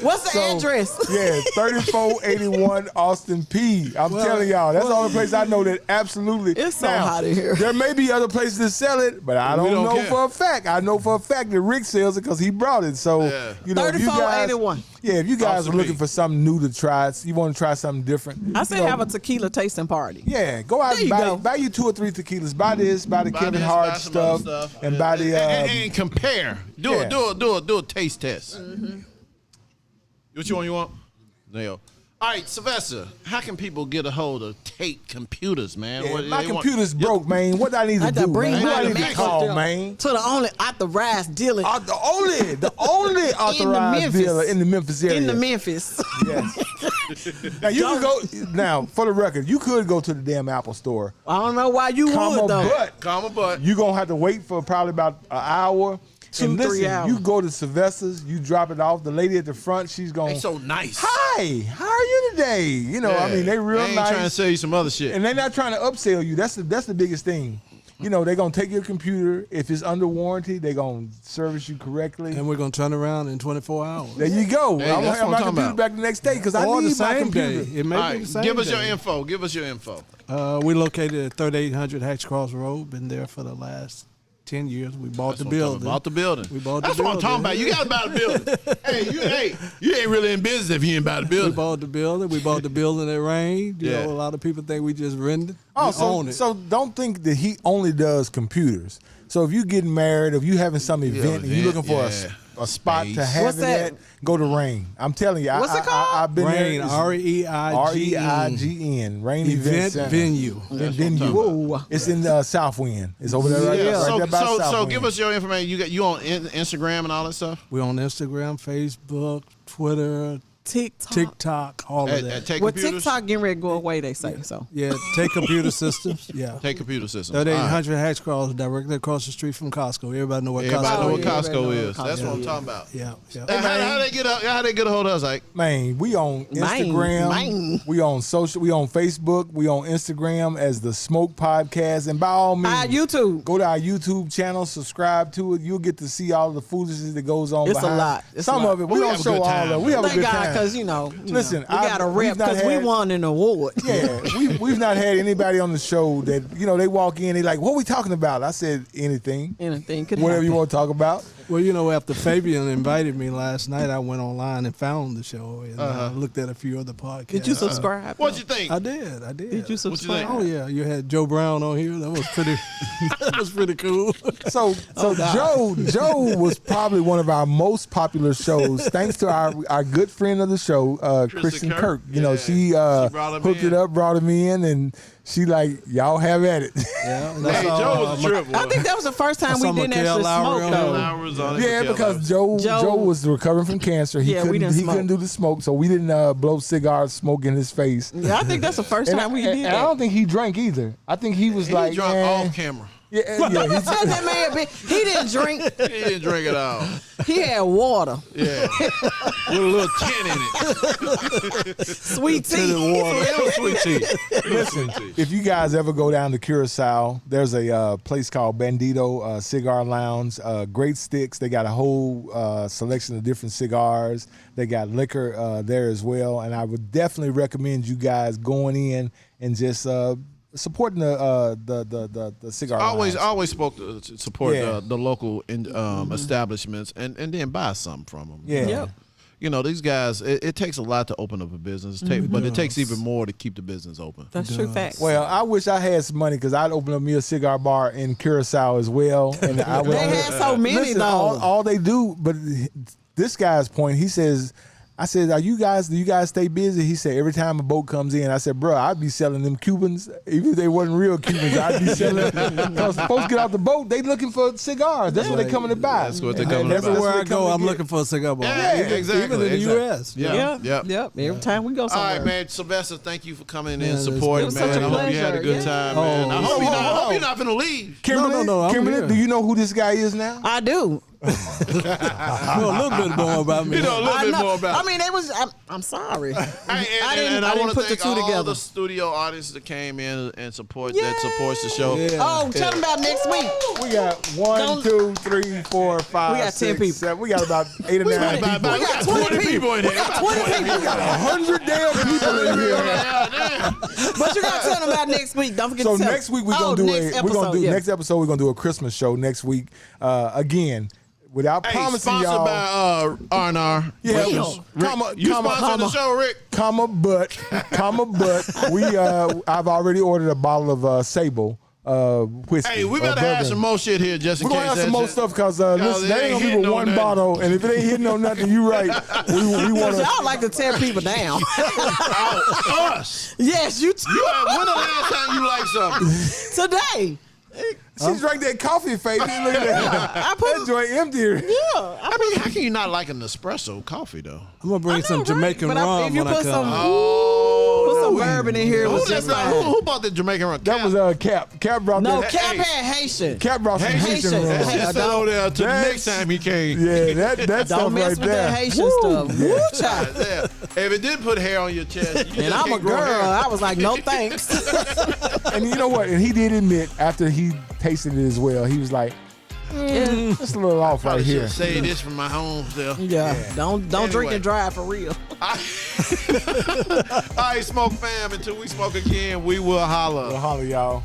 What's the address? Yeah, 3481 Austin P. I'm telling y'all, that's the only place I know that absolutely. It's so hot in here. There may be other places that sell it, but I don't know for a fact. I know for a fact that Rick sells it because he brought it. So, you know, 3481. Yeah, if you guys are looking for something new to try, you want to try something different. I say have a tequila tasting party. Yeah, go out and buy you 2 or 3 tequilas. Buy this, buy the Kevin Hart stuff, and buy the and compare. Do a taste test. Mm-hmm. Which one you want? Nail. All right, Sylvester, how can people get a hold of Tate Computers, man? Yeah, my computer's broke, man. What I need to do, man? Who I need to call, man? To the only authorized dealer. The only authorized dealer in the Memphis area. In the Memphis. Yes. Now, you can go, now, for the record, you could go to the damn Apple store. I don't know why you would, though. But you're going to have to wait for probably about an hour. 2-3 hours. You go to Sylvester's, you drop it off. The lady at the front, she's going. They so nice. Hi, how are you today. You know, I mean, they real ain't nice. Trying to sell you some other shit, and they're not trying to upsell you. That's the biggest thing. You know, they're going to take your computer. If it's under warranty, they're going to service you correctly. And we're going to turn around in 24 hours. There you go. Hey, I'm going to have my computer about. back the next day because I need my computer. It may be the same give us day. your info. Give us your info. We're located at 3800 Hatch Cross Road. Been there for the last 10 years. We bought the building. Bought the building. We bought That's the what building. I'm talking about. You got to buy the building. You ain't really in business if you ain't buy the building. We bought the building. We bought the building that rained. You know, a lot of people think we just rented. Oh, We own it. so don't think that he only does computers. So if you're getting married, if you're having some event and you're looking for a spot to have What's it that? at, go to Rain. I'm telling you. What's it called? I've been Rain, there. R-E-I-G-N. Rain Event Center. venue. Venue. It's in Southwind. It's over there right there. Right there by So Southwind. give us your information. You on Instagram and all that stuff? We're on Instagram, Facebook, Twitter, TikTok, all of At that. Tate Well, Computers? TikTok getting ready to go away, they say. So Yeah, Tate Computer Systems. Yeah. Tate Computer Systems. 3800 Hatch Cross, directly across the street from Costco. Everybody know what Everybody Costco know what is. Costco is. Costco. That's what I'm talking about. Yeah, yeah. How they get a hold of us, like? Man, we on Instagram. Mine. We on social. We on Facebook. We on Instagram as the Smoke Podcast. And by all means, YouTube. Go to our YouTube channel. Subscribe to it. You'll get to see all the foolishness that goes on. It's a behind. lot. It's Some a lot. of it we We don't have a show good all time. of it. We have a thank good God, time. because Listen, we got a we've rep not because we had- won an award. Yeah, we've not had anybody on the show that they walk in. They like, what are we talking about? I said anything, Anything could whatever you happen. want to talk about. Well, after Fabian invited me last night, I went online and found the show and looked at a few other podcasts. Did you subscribe? What'd you think? I did. Did you subscribe? Oh yeah, you had Joe Brown on here. That was pretty. That was pretty cool. So Joe was probably one of our most popular shows, thanks to our good friend of the show, Kristen Kirk. You know, she brought him hooked in. it up, brought him in, and she like, y'all have at it. Yeah, Hey, Joe was a trip. I think that was the first time we saw didn't Mikael actually Lowry smoke, on though. Yeah, because Joe was recovering from cancer. He Yeah, we couldn't didn't he smoke. couldn't do the smoke, so we didn't blow cigars, smoke in his face. Yeah, I think that's the first time we did and I that. don't think he drank either. I think he was He like drunk eh. off camera. Yeah, Tell that man, he didn't drink. He didn't drink it all. He had water, Yeah. With a little tin in it. sweet tea. It was sweet tea. Listen, if you guys ever go down to Curacao, there's a place called Bandito Cigar Lounge. Great sticks. They got a whole selection of different cigars. They got liquor there as well. And I would definitely recommend you guys going in and just supporting the cigar. Always lounge. spoke to support Yeah. the local establishments and then buy something from them. Yeah. Yep. You know, these guys, it takes a lot to open up a business, but it takes even more to keep the business open. That's true facts. Well, I wish I had some money because I'd open up me a cigar bar in Curacao as well. And I would They had so many, listen, though. all they do, but this guy's point, he says, I said, do you guys stay busy? He said, every time a boat comes in. I said, bro, I'd be selling them Cubans. Even if they wasn't real Cubans, I'd be selling them. Because folks get off the boat, they looking for cigars. That's what they coming to buy. That's what they And coming to that's buy. what Everywhere I they go, come to I'm get. looking for a cigar bar. Yeah, exactly. Even in the exactly. U.S. Yeah. Every time we go All somewhere. right, man. Sylvester, thank you for coming in and it's supporting, been man. such a I hope you had a pleasure, good yeah. time, man. I hope you're not finna leave. Kimberly, No, I'm Kimberly, here. do you know who this guy is now? I do. You know a little bit more about me. You know a little bit know. more about I mean, I'm sorry. Hey, I I didn't want to put the thank two all together. the studio audience that came in and supports the show. Yeah. Oh, tell them about next week. We got 1, 2, 3, 4, 5, We got 10 6, people. 7. We got about 8 or 9 people. We got 20 people in here. 100 damn people in here. But you got to tell them about next week. Don't forget So to tell next week we're Oh, gonna do next episode, next episode we're gonna do a Christmas show next week. Again, without Hey, promising sponsored y'all. by R&R. Yeah, Real. You sponsored the show, Rick. but we I've already ordered a bottle of Sable whiskey. Hey, we better have some more shit here just in We're case. gonna have some more stuff because listen, it they ain't ain't gonna be hitting but on one nothing. bottle, and if it ain't hitting on nothing, you right. We want Because to. y'all like to tear people down. Us. Yes, you too. When the last time you liked something? Today. She drank that coffee, Faith. Look at that. I put That joint empty. I mean, how can you not like an espresso coffee though? I'm gonna bring some Jamaican But rum if you when I put some, come. put some we bourbon bourbon in here was just fine. Who bought the Jamaican rum? That was Cap. Cap brought No, that. Cap had Haitian. Cap brought some Haitian rum. That shit sat over there till next time he came. Yeah, that stuff Don't mess right with there. that Haitian stuff. Woo, child. Yeah. If it didn't put hair on your chest, you And just I'm a can't grow girl. hair. I was like, no thanks. And you know what? And he did admit after he tasted it as well, he was like, just a little off right Probably here. should say this from my home self. Yeah. Don't drink Anyway. and drive for real. All right, Smoke Fam. Until we smoke again, we will holler. Well, holla, y'all.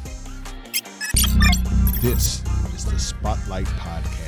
This is the Spotlight Podcast.